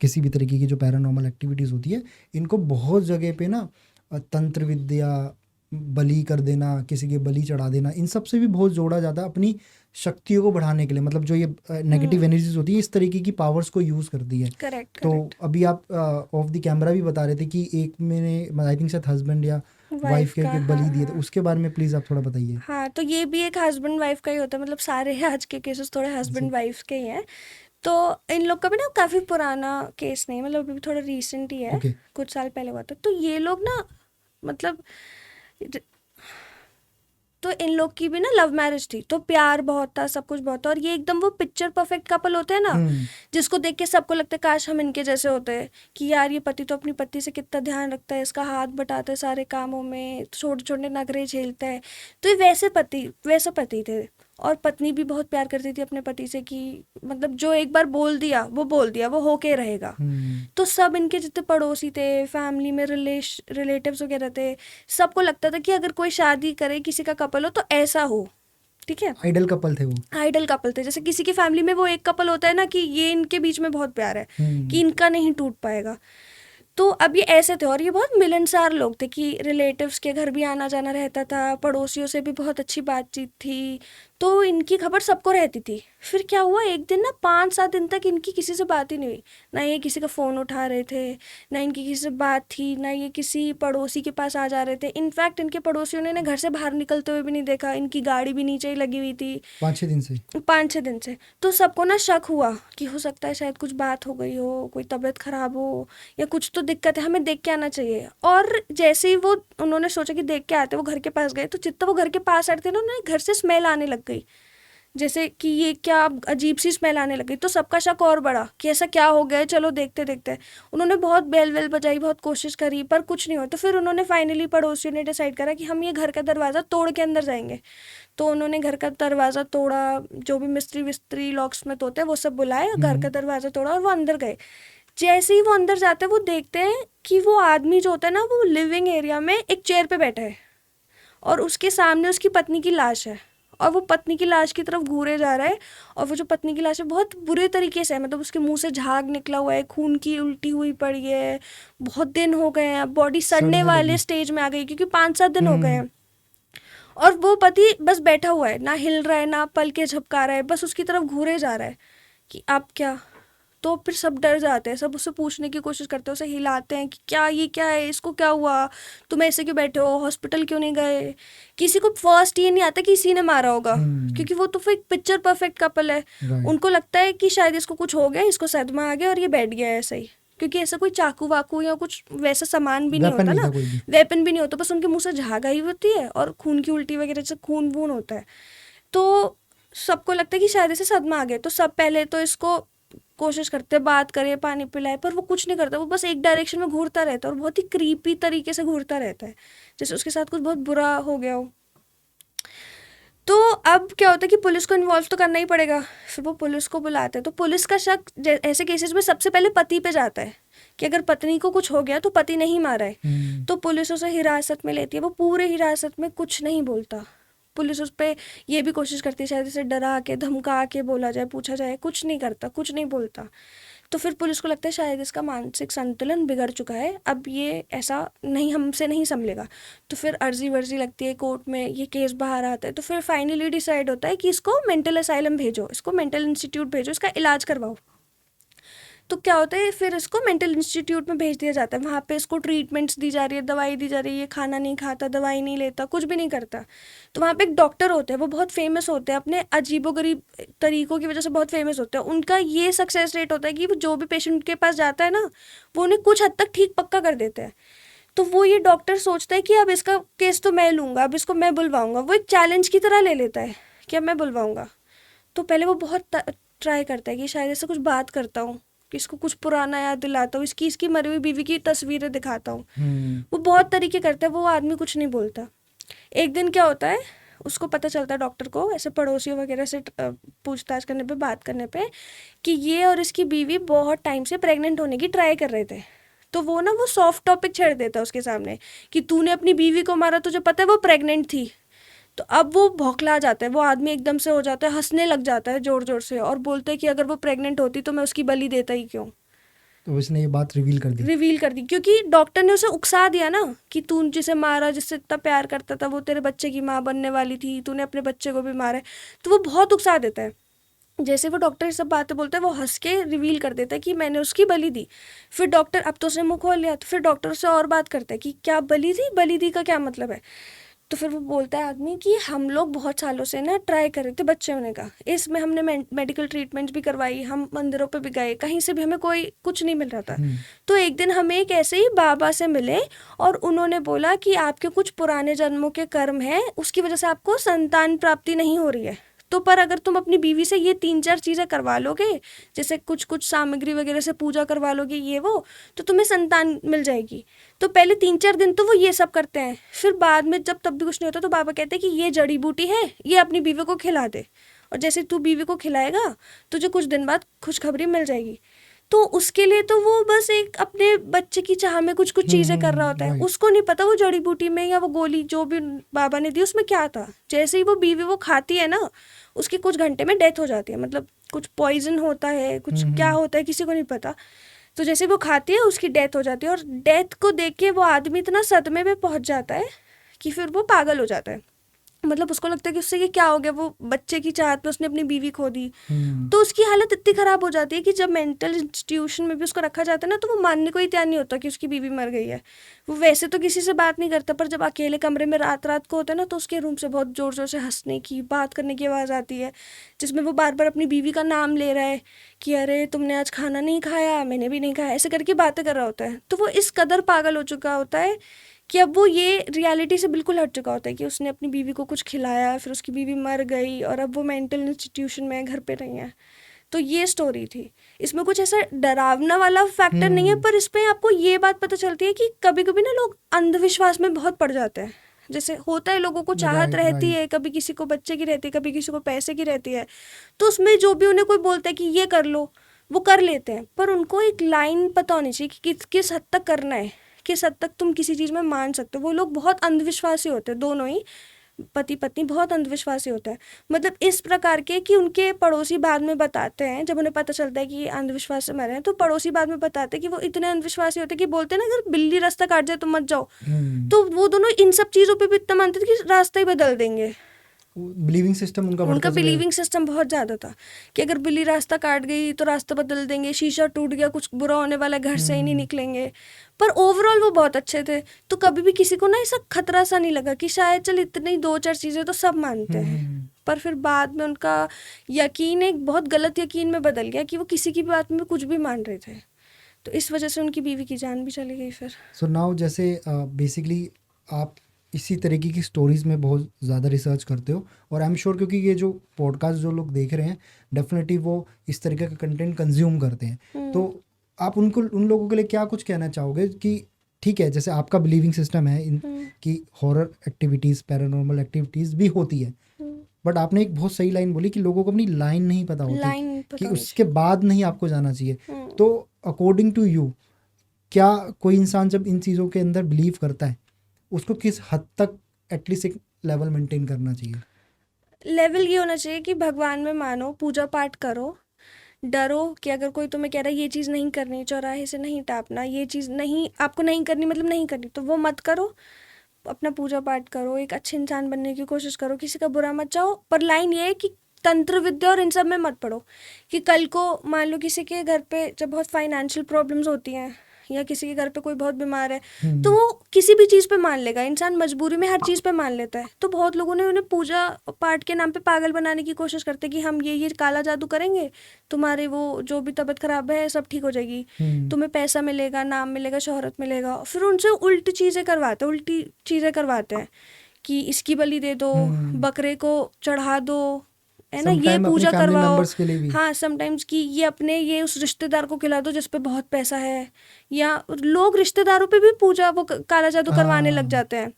किसी भी तरीके की जो पैरानॉर्मल एक्टिविटीज़ होती है, इनको बहुत जगह पे ना तंत्र विद्या, बलि कर देना, किसी के बलि चढ़ा देना, इन सब से भी बहुत जोड़ा जाता है अपनी शक्तियों को बढ़ाने के लिए। मतलब जो ये नेगेटिव एनर्जीज होती है, इस तरीके की पावर्स को यूज़ करती है। करेक्ट, तो करेक्ट। अभी आप ऑफ द कैमरा भी बता रहे थे कि एक मैंने आई थिंक शायद हस्बैंड या वाइफ वाइफ के का, हाँ, बलि दिए, तो हाँ। उसके बारे में प्लीज़ आप थोड़ा बताइए। हाँ, तो ये भी एक हस्बैंड वाइफ का ही होता है, मतलब सारे आज के केसेस थोड़े हस्बैंड वाइफ के ही हैं। तो इन लोग का भी ना काफ़ी पुराना केस नहीं, मतलब अभी थोड़ा रीसेंट ही है, ओके। कुछ साल पहले हुआ था। तो ये लोग ना, मतलब तो इन लोग की भी ना लव मैरिज थी, तो प्यार बहुत था, सब कुछ बहुत था, और ये एकदम वो पिक्चर परफेक्ट कपल होते हैं ना, जिसको देख के सबको लगता है काश हम इनके जैसे होते, कि यार ये पति तो अपनी पत्नी से कितना ध्यान रखता है, इसका हाथ बटाता है सारे कामों में, छोटे छोटे नखरे झेलता है। तो ये वैसे पति थे। और पत्नी भी बहुत प्यार करती थी अपने पति से, कि मतलब जो एक बार बोल दिया, वो होके रहेगा। तो सब इनके जितने पड़ोसी थे, फैमिली में रिलेटिव्स वगैरह थे, सबको लगता था कि अगर कोई शादी करे, किसी का कपल हो, तो ऐसा हो। ठीक है, आइडल कपल थे वो। आइडल कपल थे। जैसे किसी की फैमिली में वो एक कपल होता है ना, कि ये इनके बीच में बहुत प्यार है, कि इनका नहीं टूट पाएगा। तो अब ये ऐसे थे, और ये बहुत मिलनसार लोग थे, कि रिलेटिव्स के घर भी आना जाना रहता था, पड़ोसियों से भी बहुत अच्छी बातचीत थी, तो इनकी खबर सबको रहती थी। फिर क्या हुआ, एक दिन ना 5-7 दिन तक इनकी किसी से बात ही नहीं हुई, ना ये किसी का फ़ोन उठा रहे थे, ना इनकी किसी से बात थी, ना ये किसी पड़ोसी के पास आ जा रहे थे। इनफैक्ट इनके पड़ोसियों ने घर से बाहर निकलते हुए भी नहीं देखा, इनकी गाड़ी भी नीचे ही लगी हुई थी 5-6 दिन से। 5-6 दिन से। तो सबको ना शक हुआ कि हो सकता है शायद कुछ बात हो गई हो, कोई तबीयत खराब हो, या कुछ तो दिक्कत है, हमें देख के आना चाहिए। और जैसे ही वो उन्होंने सोचा कि देख के आते, वो घर के पास गए, तो जितना वो घर के पास आते थे ना, उन्हें घर से स्मेल आने लग गई, जैसे कि ये क्या अजीब सी स्मेल आने लगी। तो सबका शक और बढ़ा कि ऐसा क्या हो गया है, चलो देखते देखते। उन्होंने बहुत बेल वेल बजाई, बहुत कोशिश करी, पर कुछ नहीं हुआ। तो फिर उन्होंने फाइनली, पड़ोसियों ने डिसाइड करा कि हम ये घर का दरवाज़ा तोड़ के अंदर जाएंगे। तो उन्होंने घर का दरवाज़ा तोड़ा, जो भी मिस्त्री विस्त्री लॉकस्मिथ होते हैं वो सब बुलाए, घर का दरवाज़ा तोड़ा, और वो अंदर गए। जैसे ही वो अंदर जाते हैं, वो देखते हैं कि वो आदमी जो होता है ना, वो लिविंग एरिया में एक चेयर पे बैठा है, और उसके सामने उसकी पत्नी की लाश है, और वो पत्नी की लाश की तरफ घूरे जा रहा है। और वो जो पत्नी की लाश है, बहुत बुरे तरीके से है, मतलब उसके मुंह से झाग निकला हुआ है, खून की उल्टी हुई पड़ी है, बहुत दिन हो गए हैं, बॉडी सड़ने सड़ने वाले लगी। स्टेज में आ गई, क्योंकि 5-7 दिन हो गए हैं। और वो पति बस बैठा हुआ है, ना हिल रहा है, ना पल के झपका रहा है, बस उसकी तरफ घूरे जा रहा है कि अब क्या। तो फिर सब डर जाते हैं, सब उससे पूछने की कोशिश करते हैं, उसे हिलाते हैं कि क्या, ये क्या है, इसको क्या हुआ, तुम ऐसे क्यों बैठे हो, हॉस्पिटल क्यों नहीं गए। किसी को फर्स्ट ये नहीं आता कि इसी ने मारा होगा, क्योंकि वो तो फिर पिक्चर परफेक्ट कपल है। राइट। उनको लगता है कि शायद इसको कुछ हो गया, इसको सदमा आ गया और ये बैठ गया है ऐसा ही, क्योंकि ऐसा कोई चाकू वाकू या कुछ वैसा सामान भी नहीं वेपन होता नहीं था ना, कोई भी। वेपन भी नहीं होता, बस उनके मुंह से झाग आई होती है, और खून की उल्टी वगैरह से खून वून होता है। तो सबको लगता है कि शायद इसे सदमा आ गया। तो सब पहले तो इसको कोशिश करते हैं, बात करे, पानी पिलाए, पर वो कुछ नहीं करता, वो बस एक डायरेक्शन में घूरता रहता है, और बहुत ही क्रीपी तरीके से घूरता रहता है, जैसे उसके साथ कुछ बहुत बुरा हो गया हो। तो अब क्या होता है कि पुलिस को इन्वॉल्व तो करना ही पड़ेगा। फिर वो पुलिस को बुलाते हैं, तो पुलिस का शक ऐसे केसेस में सबसे पहले पति पे जाता है, कि अगर पत्नी को कुछ हो गया तो पति नहीं मारा है। तो पुलिस उसे हिरासत में लेती है, वो पूरे हिरासत में कुछ नहीं बोलता। पुलिस उस पर ये भी कोशिश करती है शायद इसे डरा के धमका के बोला जाए, पूछा जाए, कुछ नहीं करता, कुछ नहीं बोलता। तो फिर पुलिस को लगता है शायद इसका मानसिक संतुलन बिगड़ चुका है, अब ये ऐसा नहीं, हमसे नहीं संभलेगा। तो फिर अर्जी वर्जी लगती है कोर्ट में, ये केस बाहर आता है। तो फिर फाइनली डिसाइड होता है कि इसको मेंटल असाइलम भेजो, इसको मेंटल इंस्टीट्यूट भेजो, इसका इलाज करवाओ। तो क्या होता है, फिर इसको मेंटल इंस्टीट्यूट में भेज दिया जाता है। वहाँ पे इसको ट्रीटमेंट्स दी जा रही है, दवाई दी जा रही है, ये खाना नहीं खाता, दवाई नहीं लेता, कुछ भी नहीं करता। तो वहाँ पे एक डॉक्टर होते हैं, वो बहुत फेमस होते हैं, अपने अजीबोगरीब तरीकों की वजह से बहुत फेमस होते हैं। उनका ये सक्सेस रेट होता है कि वो जो भी पेशेंट के पास जाता है ना, वो उन्हें कुछ हद तक ठीक पक्का कर देते हैं। तो वो ये डॉक्टर सोचता है कि अब इसका केस तो मैं लूँगा, अब इसको मैं बुलवाऊँगा। वो एक चैलेंज की तरह ले लेता है कि अब मैं बुलवाऊँगा। तो पहले वो बहुत ट्राई करता है कि शायद ऐसे कुछ बात करता हूँ, कि इसको कुछ पुराना याद दिलाता हूँ, इसकी मरी हुई बीवी की तस्वीरें दिखाता हूँ। वो बहुत तरीके करता है, वो आदमी कुछ नहीं बोलता। एक दिन क्या होता है, उसको पता चलता है डॉक्टर को, ऐसे पड़ोसियों वगैरह से पूछताछ करने पे, बात करने पे, कि ये और इसकी बीवी बहुत टाइम से प्रेग्नेंट होने की ट्राई कर रहे थे। तो वो ना, वो सॉफ्ट टॉपिक छेड़ देता है उसके सामने, कि तूने अपनी बीवी को मारा, तुझे पता है वो प्रेग्नेंट थी। तो अब वो भौंकला जाता है, वो आदमी एकदम से हो जाता है, हंसने लग जाता है जोर जोर से, और बोलते हैं कि अगर वो प्रेग्नेंट होती तो मैं उसकी बलि देता ही क्यों। तो उसने ये बात रिवील कर दी, क्योंकि डॉक्टर ने उसे उकसा दिया ना, कि तू जिसे मारा, जिससे इतना प्यार करता था, वो तेरे बच्चे की माँ बनने वाली थी, तूने अपने बच्चे को भी मारा है। तो वो बहुत उकसा देता है। जैसे वो डॉक्टर सब बातें बोलता है, वो हंस के रिवील कर देता है कि मैंने उसकी बलि दी। फिर डॉक्टर, अब तो उसने मुंह खोल लिया, तो फिर डॉक्टर से और बात करता है कि क्या बलि दी का क्या मतलब है। तो फिर वो बोलता है आदमी कि हम लोग बहुत सालों से ना ट्राई कर रहे थे बच्चे होने का, इसमें हमने मेडिकल ट्रीटमेंट भी करवाई, हम मंदिरों पे भी गए, कहीं से भी हमें कोई कुछ नहीं मिल रहा था। तो एक दिन हमें एक ऐसे ही बाबा से मिले और उन्होंने बोला कि आपके कुछ पुराने जन्मों के कर्म हैं, उसकी वजह से आपको संतान प्राप्ति नहीं हो रही है। तो पर अगर तुम अपनी बीवी से ये 3-4 चीज़ें करवा लोगे, जैसे कुछ कुछ सामग्री वगैरह से पूजा करवा लोगे ये वो, तो तुम्हें संतान मिल जाएगी। तो पहले 3-4 दिन तो वो ये सब करते हैं, फिर बाद में जब तब भी कुछ नहीं होता तो बाबा कहते हैं कि ये जड़ी बूटी है, ये अपनी बीवी को खिला दे, और जैसे तू बीवी को खिलाएगा तुझे कुछ दिन बाद खुशखबरी मिल जाएगी। तो उसके लिए तो वो बस एक अपने बच्चे की चाह में कुछ कुछ चीज़ें कर रहा होता है, राइट। उसको नहीं पता वो जड़ी बूटी में या वो गोली जो भी बाबा ने दी उसमें क्या था। जैसे ही वो बीवी वो खाती है ना, उसकी कुछ घंटे में डेथ हो जाती है, मतलब कुछ पॉइजन होता है, कुछ क्या होता है किसी को नहीं पता। तो जैसे वो खाती है उसकी डेथ हो जाती है, और डेथ को देख के वो आदमी इतना सदमे में पहुंच जाता है कि फिर वो पागल हो जाता है। मतलब उसको लगता है कि उससे ये क्या हो गया, वो बच्चे की चाहत में उसने अपनी बीवी खो दी। तो उसकी हालत इतनी ख़राब हो जाती है कि जब मेंटल इंस्टीट्यूशन में भी उसको रखा जाता है ना, तो वो मानने को ही तैयार नहीं होता कि उसकी बीवी मर गई है। वो वैसे तो किसी से बात नहीं करता, पर जब अकेले कमरे में रात रात को होता है ना, तो उसके रूम से बहुत ज़ोर ज़ोर से हंसने की, बात करने की आवाज़ आती है, जिसमें वो बार बार अपनी बीवी का नाम ले रहा है कि अरे तुमने आज खाना नहीं खाया, मैंने भी नहीं खाया, ऐसे करके बातें कर रहा होता है। तो वो इस कदर पागल हो चुका होता है कि अब वो ये रियलिटी से बिल्कुल हट चुका होता है कि उसने अपनी बीवी को कुछ खिलाया, फिर उसकी बीवी मर गई और अब वो मेंटल इंस्टीट्यूशन में है, घर पे नहीं है। तो ये स्टोरी थी। इसमें कुछ ऐसा डरावना वाला फैक्टर नहीं है, पर इसमें आपको ये बात पता चलती है कि कभी कभी ना लोग अंधविश्वास में बहुत पड़ जाते हैं। जैसे होता है लोगों को चाहत राइट, रहती राइट। है, कभी किसी को बच्चे की रहती है, कभी किसी को पैसे की रहती है, तो उसमें जो भी उन्हें कोई बोलता है कि ये कर लो, वो कर लेते हैं। पर उनको एक लाइन पता होनी चाहिए कि किस हद तक करना है, किस हद तक तुम किसी चीज़ में मान सकते हो। वो लोग बहुत अंधविश्वासी होते हैं, दोनों ही पति पत्नी बहुत अंधविश्वासी होता है। मतलब इस प्रकार के कि उनके पड़ोसी बाद में बताते हैं, जब उन्हें पता चलता है कि ये अंधविश्वास से मरे हैं, तो पड़ोसी बाद में बताते हैं कि वो इतने अंधविश्वासी होते हैं कि बोलते हैं ना, अगर बिल्ली रास्ता काट जाए तो मत जाओ। तो वो दोनों इन सब चीज़ों पे भी इतना मानते थे कि रास्ता ही बदल देंगे। बिलीविंग सिस्टम उनका उनका बढ़ता चला बिलीविंग सिस्टम बहुत ज़्यादा था कि अगर बिल्ली रास्ता काट गई तो रास्ता बदल देंगे, शीशा टूट गया कुछ बुरा होने वाला है, घर से ही नहीं निकलेंगे। पर ओवरऑल वो बहुत अच्छे थे, तो कभी भी किसी को ना ऐसा खतरा सा नहीं लगा कि शायद चल इतनी 2-4 चीज़ें तो सब मानते हैं। पर फिर बाद में उनका यकीन एक बहुत गलत यकीन में बदल गया कि वो किसी की बात में कुछ भी मान रहे थे, तो इस वजह से उनकी बीवी की जान भी चली गई फिर। सो नाउ जैसे बेसिकली आप इसी तरीके की स्टोरीज में बहुत ज़्यादा रिसर्च करते हो, और आई एम श्योर क्योंकि ये जो पॉडकास्ट जो लोग देख रहे हैं डेफिनेटली वो इस तरीके का कंटेंट कंज्यूम करते हैं। तो आप उन लोगों के लिए क्या कुछ कहना चाहोगे कि ठीक है, जैसे आपका बिलीविंग सिस्टम है इन कि हॉरर एक्टिविटीज़, पैरानॉर्मल एक्टिविटीज़ भी होती है, बट आपने एक बहुत सही लाइन बोली कि लोगों को अपनी लाइन नहीं पता होती, लाइन कि पता उसके बाद नहीं आपको जाना चाहिए। तो अकॉर्डिंग टू यू, क्या कोई इंसान जब इन चीज़ों के अंदर बिलीव करता है उसको किस हद तक एटलीस्ट एक लेवल मेंटेन करना चाहिए? लेवल ये होना चाहिए कि भगवान में मानो, पूजा पाठ करो, डरो कि अगर कोई तुम्हें कह रहा है ये चीज़ नहीं करनी, चौराहे से नहीं टापना, ये चीज़ नहीं आपको नहीं करनी, मतलब नहीं करनी, तो वो मत करो। अपना पूजा पाठ करो, एक अच्छे इंसान बनने की कोशिश करो, किसी का बुरा मत चाहो। पर लाइन ये है कि तंत्र विद्या और इन सब में मत पड़ो, कि कल को मान लो किसी के घर पे जब बहुत फाइनेंशियल प्रॉब्लम्स होती हैं, या किसी के घर पे कोई बहुत बीमार है, तो वो किसी भी चीज़ पे मान लेगा। इंसान मजबूरी में हर चीज़ पे मान लेता है। तो बहुत लोगों ने उन्हें पूजा पाठ के नाम पे पागल बनाने की कोशिश करते हैं कि हम ये काला जादू करेंगे, तुम्हारे वो जो भी तबीयत खराब है सब ठीक हो जाएगी, तुम्हें पैसा मिलेगा, नाम मिलेगा, शोहरत मिलेगा। फिर उनसे उल्टी चीज़ें करवाते हैं कि इसकी बलि दे दो, बकरे को चढ़ा दो, है ना, ये समटाइम अपनी पूजा फैमिली करवाओ। मेंबर्स के लिए भी। हाँ, समटाइम्स कि ये उस रिश्तेदार को खिला दो जिस पे बहुत पैसा है, या लोग रिश्तेदारों पे भी पूजा वो काला जादू करवाने लग हाँ, जाते हैं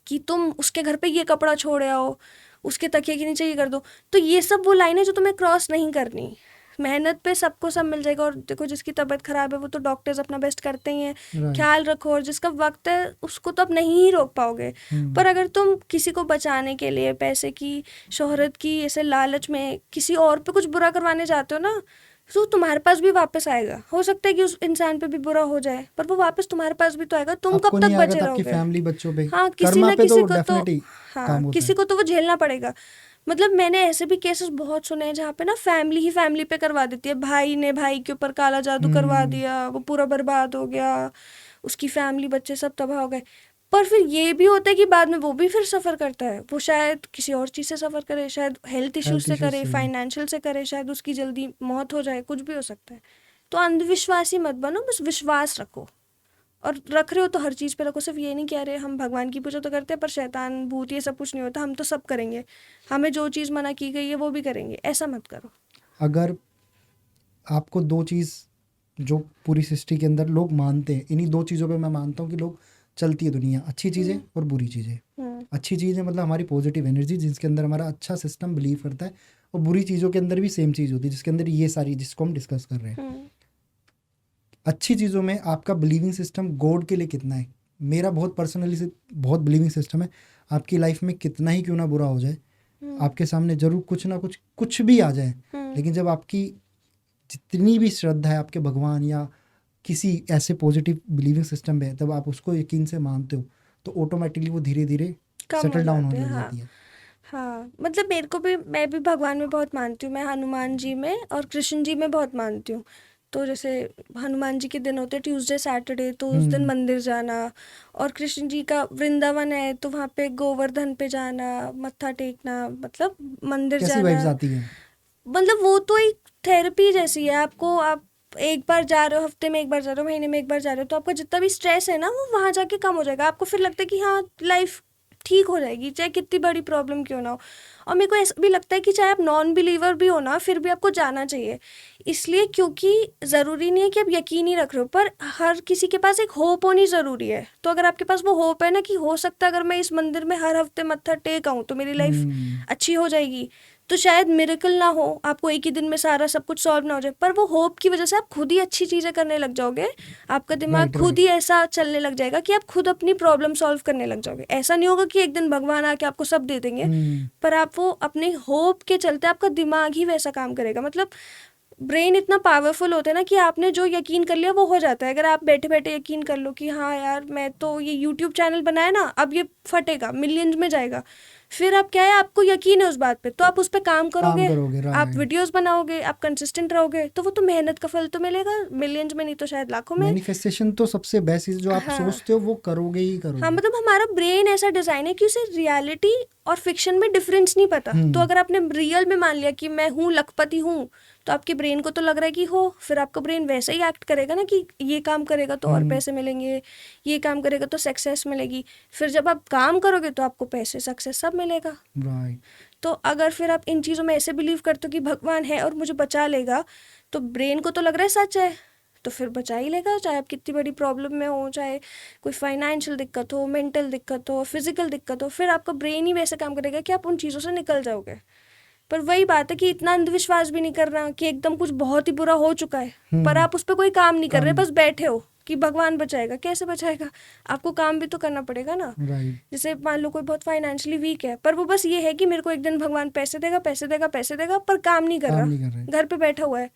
कि तुम उसके घर पे ये कपड़ा छोड़ आओ, उसके तकिए के नीचे ये कर दो। तो ये सब वो लाइन है जो तुम्हें क्रॉस नहीं करनी। मेहनत पे सबको सब मिल जाएगा, और देखो जिसकी तबीयत खराब है वो तो डॉक्टर्स अपना बेस्ट करते ही हैं, राइट। ख्याल रखो, और जिसका वक्त है उसको तो अब नहीं ही रोक पाओगे। पर अगर तुम किसी को बचाने के लिए पैसे की, शोहरत की ऐसे लालच में किसी और पे कुछ बुरा करवाने जाते हो ना, तो तुम्हारे पास भी वापस आएगा। हो सकता है कि उस इंसान पे भी बुरा हो जाए, पर वो वापस तुम्हारे पास भी तो आएगा। तुम आपको कब तक नहीं आएगा बचे तो आपकी रहोगे? फैमिली, बच्चों पे, हाँ, किसी कर्मा ना पे किसी तो को तो, डेफिनेटली हाँ काम होता किसी है। को तो वो झेलना पड़ेगा। मतलब मैंने ऐसे भी केसेस बहुत सुने हैं जहाँ पे ना फैमिली ही फैमिली पे करवा देती है। भाई ने भाई के ऊपर काला जादू करवा दिया, वो पूरा बर्बाद हो गया, उसकी फैमिली बच्चे सब तबाह हो गए। पर फिर ये भी होता है कि बाद में वो भी फिर सफ़र करता है, वो शायद किसी और चीज़ से सफ़र करे, शायद हेल्थ इश्यूज हेल्थ से इश्यूज करे, से। फाइनेंशियल से करे, शायद उसकी जल्दी मौत हो जाए, कुछ भी हो सकता है। तो अंधविश्वासी मत बनो, बस विश्वास रखो, और रख रहे हो तो हर चीज़ पे रखो। सिर्फ ये नहीं कह रहे हम भगवान की पूजा तो करते हैं पर शैतान भूत ये सब कुछ नहीं होता, हम तो सब करेंगे, हमें जो चीज़ मना की गई है वो भी करेंगे, ऐसा मत करो। अगर आपको दो चीज़ जो पूरी सृष्टि के अंदर लोग मानते हैं, इन्हीं दो चीज़ों पे मैं मानता हूँ कि लोग चलती है दुनिया, अच्छी चीज़ें और बुरी चीज़ें। हम्म अच्छी चीज़ें मतलब हमारी पॉजिटिव एनर्जी जिसके अंदर हमारा अच्छा सिस्टम बिलीव करता है, और बुरी चीज़ों के अंदर भी सेम चीज़ होती है जिसके अंदर ये सारी जिसको हम डिस्कस कर रहे हैं। हम्म अच्छी चीज़ों में आपका बिलीविंग सिस्टम गॉड के लिए कितना है। मेरा बहुत पर्सनली से बहुत बिलीविंग सिस्टम है, आपकी लाइफ में कितना ही क्यों ना बुरा हो जाए, हम्म आपके सामने ज़रूर कुछ ना कुछ भी आ जाए, हम्म लेकिन जब आपकी जितनी भी श्रद्धा है आपके भगवान या किसी ऐसे पॉजिटिव बिलीविंग सिस्टम में, तब आप उसको यकीन से मानते हो तो ऑटोमेटिकली वो धीरे धीरे कम हो सेटल डाउन जाते होने हैं, लग हाँ। जाती है। हाँ, मतलब मेरे को भी, मैं भी भगवान में बहुत मानती हूँ, मैं हनुमान जी में और कृष्ण जी में बहुत मानती हूँ। तो जैसे हनुमान जी के दिन होते हैं ट्यूसडे सैटरडे, तो उस दिन मंदिर जाना, और कृष्ण जी का वृंदावन है तो वहाँ पे गोवर्धन पे जाना, मत्था टेकना, मतलब मंदिर कैसी जाना। वाइब्स आती है। मतलब वो तो एक थेरेपी जैसी है, आपको, आप एक बार जा रहे हो, हफ्ते में एक बार जा रहे हो, महीने में एक बार जा रहे हो, तो आपका जितना भी स्ट्रेस है ना वो वहाँ जाके कम हो जाएगा, आपको फिर लगता है कि हाँ लाइफ ठीक हो जाएगी, चाहे कितनी बड़ी प्रॉब्लम क्यों ना हो। और मेरे को ऐसा भी लगता है कि चाहे आप नॉन बिलीवर भी हो ना, फिर भी आपको जाना चाहिए, इसलिए क्योंकि ज़रूरी नहीं है कि आप यकीन ही रख रहे हो, पर हर किसी के पास एक होप होनी ज़रूरी है। तो अगर आपके पास वो होप है ना कि हो सकता है अगर मैं इस मंदिर में हर हफ्ते मत्था टेक आऊँ तो मेरी लाइफ अच्छी हो जाएगी, तो शायद मिरेकल ना हो, आपको एक ही दिन में सारा सब कुछ सॉल्व ना हो जाए, पर वो होप की वजह से आप खुद ही अच्छी चीज़ें करने लग जाओगे, आपका दिमाग राइट खुद राइट। ही ऐसा चलने लग जाएगा कि आप खुद अपनी प्रॉब्लम सॉल्व करने लग जाओगे। ऐसा नहीं होगा कि एक दिन भगवान आके आपको सब दे देंगे, पर आप वो अपने होप के चलते आपका दिमाग ही वैसा काम करेगा। मतलब ब्रेन इतना पावरफुल होता है ना कि आपने जो यकीन कर लिया वो हो जाता है। अगर आप बैठे बैठे यकीन कर लो कि हाँ यार मैं तो ये यूट्यूब चैनल बनाया ना, अब ये फटेगा, मिलियंस में जाएगा, फिर आप क्या है, आपको यकीन है उस बात पे, तो आप उस पे काम काम करोगे, करोगे, आप राइट। वीडियोस बनाओगे, आप कंसिस्टेंट रहोगे, तो वो तो मेहनत का फल तो मिलेगा, मिलियंस में नहीं तो शायद लाखों में। मैनिफेस्टेशन तो सबसे बेस्ट चीज़, जो आप हाँ सोचते हो वो करोगे ही हाँ, करोगे। मतलब हमारा ब्रेन ऐसा डिज़ाइन है कि उसे रियलिटी और फिक्शन में डिफरेंस नहीं पता। तो अगर आपने रियल में मान लिया कि मैं हूँ लखपति हूँ, तो आपके ब्रेन को तो लग रहा है कि हो, फिर आपका ब्रेन वैसे ही एक्ट करेगा ना कि ये काम करेगा तो और पैसे मिलेंगे, ये काम करेगा तो सक्सेस मिलेगी, फिर जब आप काम करोगे तो आपको पैसे सक्सेस सब मिलेगा। राइट। तो अगर फिर आप इन चीज़ों में ऐसे बिलीव करते हो कि भगवान है और मुझे बचा लेगा, तो ब्रेन को तो लग रहा है सच है, तो फिर बचा ही लेगा, चाहे आप कितनी बड़ी प्रॉब्लम में हो, चाहे कोई फाइनेंशियल दिक्कत हो, मेंटल दिक्कत हो, फिजिकल दिक्कत हो, फिर आपका ब्रेन ही वैसे काम करेगा कि आप उन चीज़ों से निकल जाओगे। पर वही बात है कि इतना अंधविश्वास भी नहीं करना कि एकदम कुछ बहुत ही बुरा हो चुका है पर आप उस पर कोई काम नहीं कर रहे, काम। बस बैठे हो कि भगवान बचाएगा। कैसे बचाएगा? आपको काम भी तो करना पड़ेगा ना। राइट। जैसे मान लो कोई बहुत फाइनेंशियली वीक है, पर वो बस ये है कि मेरे को एक दिन भगवान पैसे देगा, पैसे देगा, पैसे देगा, पर काम नहीं कर काम रहा, नहीं कर रहे। घर पे बैठा हुआ है,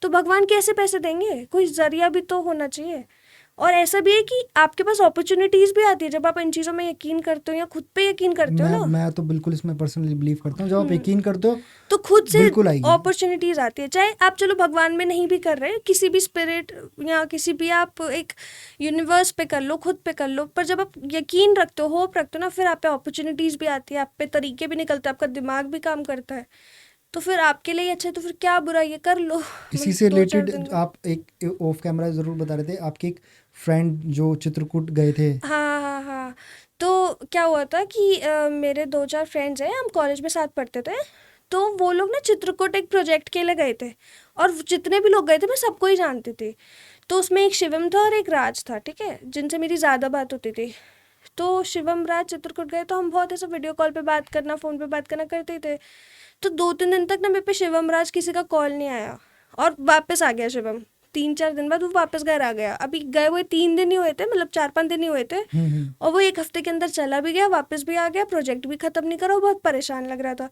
तो भगवान कैसे पैसे देंगे? कोई जरिया भी तो होना चाहिए। और ऐसा भी है कि आपके पास अपॉर्चुनिटीज भी आती है जब आप इन चीज़ों में यकीन करते हो या खुद पे यकीन करते हो ना, मैं तो बिल्कुल इसमें पर्सनली बिलीव करता हूँ, जब आप हम्म, यकीन करते हो तो खुद से बिल्कुल आएगी। अपॉर्चुनिटीज आती है। चाहे आप चलो भगवान में नहीं भी कर रहे, किसी भी स्पिरिट या किसी भी आप एक यूनिवर्स पे कर लो, खुद पे कर लो, पर जब आप यकीन रखते हो, होप रखते हो ना, फिर आप पे अपॉर्चुनिटीज भी आती है, आप पे तरीके भी निकलते हैं, आपका दिमाग भी काम करता है, तो फिर आपके लिए अच्छा है, तो फिर क्या बुरा, ये कर लो। इसी मतलब से 2-4 रिलेटेड दिन में। आप एक ऑफ कैमरा ज़रूर बता रहे थे, आपके एक फ्रेंड जो चित्रकूट गए थे। हाँ हाँ हाँ, तो क्या हुआ था कि मेरे 2-4 फ्रेंड्स हैं, हम कॉलेज में साथ पढ़ते थे, तो वो लोग ना चित्रकूट एक प्रोजेक्ट के लिए गए थे, और जितने भी लोग गए थे मैं सबको ही जानती थी। तो उसमें एक शिवम था और एक राज था, ठीक है, जिनसे मेरी ज़्यादा बात होती थी। तो शिवम राज चित्रकूट गए तो हम बहुत ऐसा वीडियो कॉल पे बात करना, फ़ोन पे बात करना करते ही थे। तो 2-3 दिन तक ना मेरे पे शिवम राज किसी का कॉल नहीं आया, और वापस आ गया शिवम। 3-4 दिन बाद वो वापस घर आ गया। अभी गए हुए 3 दिन ही हुए थे, मतलब 4-5 दिन ही हुए थे, और वो 1 हफ्ते के अंदर चला भी गया, वापस भी आ गया, प्रोजेक्ट भी ख़त्म नहीं करा, वो बहुत परेशान लग रहा था।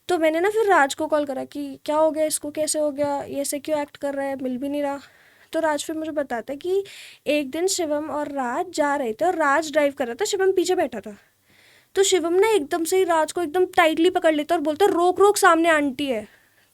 तो मैंने ना फिर राज को कॉल करा कि क्या हो गया इसको, कैसे हो गया, ये ऐसे क्यों एक्ट कर रहा है, मिल भी नहीं रहा। तो राज फिर मुझे बताता है कि एक दिन शिवम और राज जा रहे थे, और राज ड्राइव कर रहा था, शिवम पीछे बैठा था। तो शिवम ना एकदम से ही राज को एकदम टाइटली पकड़ लेता और बोलता रोक रोक, सामने आंटी है।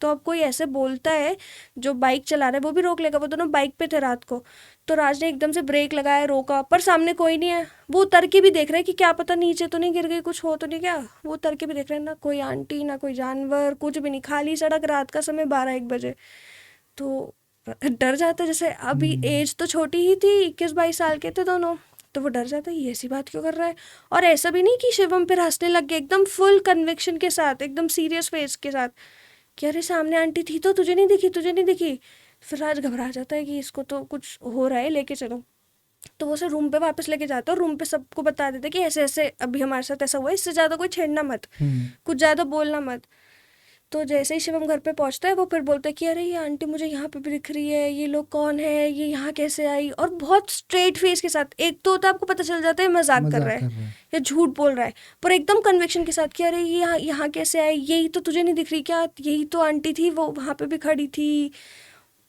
तो अब कोई ऐसे बोलता है, जो बाइक चला रहा है वो भी रोक लेगा, वो दोनों बाइक पे थे रात को। तो राज ने एकदम से ब्रेक लगाया, रोका, पर सामने कोई नहीं है। वो उतर के भी देख रहा है कि क्या पता नीचे तो नहीं गिर गई, कुछ हो तो नहीं क्या। वो उतर के भी देख रहे हैं, ना कोई आंटी ना कोई जानवर, कुछ भी नहीं, खाली सड़क, रात का समय 12-1 बजे। तो डर जाता है। जैसे अभी एज तो छोटी ही थी, 21-22 साल के थे दोनों। तो वो डर जाता है, ये ऐसी बात क्यों कर रहा है। और ऐसा भी नहीं कि शिवम फिर हंसने लग गया, एकदम फुल कन्विक्शन के साथ, एकदम सीरियस फेस के साथ कि अरे सामने आंटी थी तो तुझे नहीं दिखी, तुझे नहीं दिखी। फिर राज घबरा जाता है कि इसको तो कुछ हो रहा है, लेके चलो। तो वो उसे रूम पे वापस लेके जाता है, और रूम पे सबको बता देता है कि ऐसे ऐसे अभी हमारे साथ ऐसा हुआ है, इससे ज़्यादा कोई छेड़ना मत, कुछ ज़्यादा बोलना मत। तो जैसे ही शिवम घर पे पहुंचता है, वो फिर बोलता है कि अरे ये आंटी मुझे यहाँ पे भी दिख रही है, ये लोग कौन है, ये यहाँ कैसे आई। और बहुत स्ट्रेट फेस के साथ, एक तो होता है आपको पता चल जाता है मजाक कर रहा है या झूठ बोल रहा है, पर एकदम कन्विक्शन के साथ कि अरे ये यहाँ यहाँ कैसे आई, यही तो तुझे नहीं दिख रही क्या, यही तो आंटी थी, वो वहाँ पे भी खड़ी थी।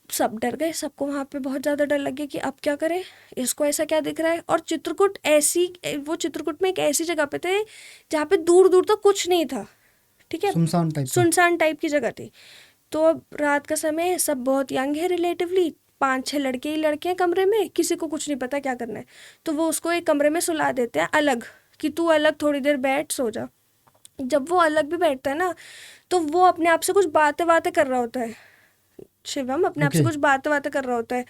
सब डर गए, सबको वहाँ पे बहुत ज़्यादा डर लग गया कि अब क्या करें, इसको ऐसा क्या दिख रहा है। और चित्रकूट ऐसी, वो चित्रकूट में एक ऐसी जगह पे थे जहाँ पे दूर दूर तक कुछ नहीं था, ठीक है, सुनसान टाइप की जगह थी। तो अब रात का समय है, सब बहुत यंग है रिलेटिवली, 5-6 लड़के ही लड़के हैं कमरे में, किसी को कुछ नहीं पता क्या करना है। तो वो उसको एक कमरे में सुला देते हैं अलग, कि तू अलग थोड़ी देर बैठ, सो जा। जब वो अलग भी बैठता है ना, तो वो अपने आप से कुछ बातें बातें कर रहा होता है, शिवम अपने आप से कुछ बातें बातें कर रहा होता है।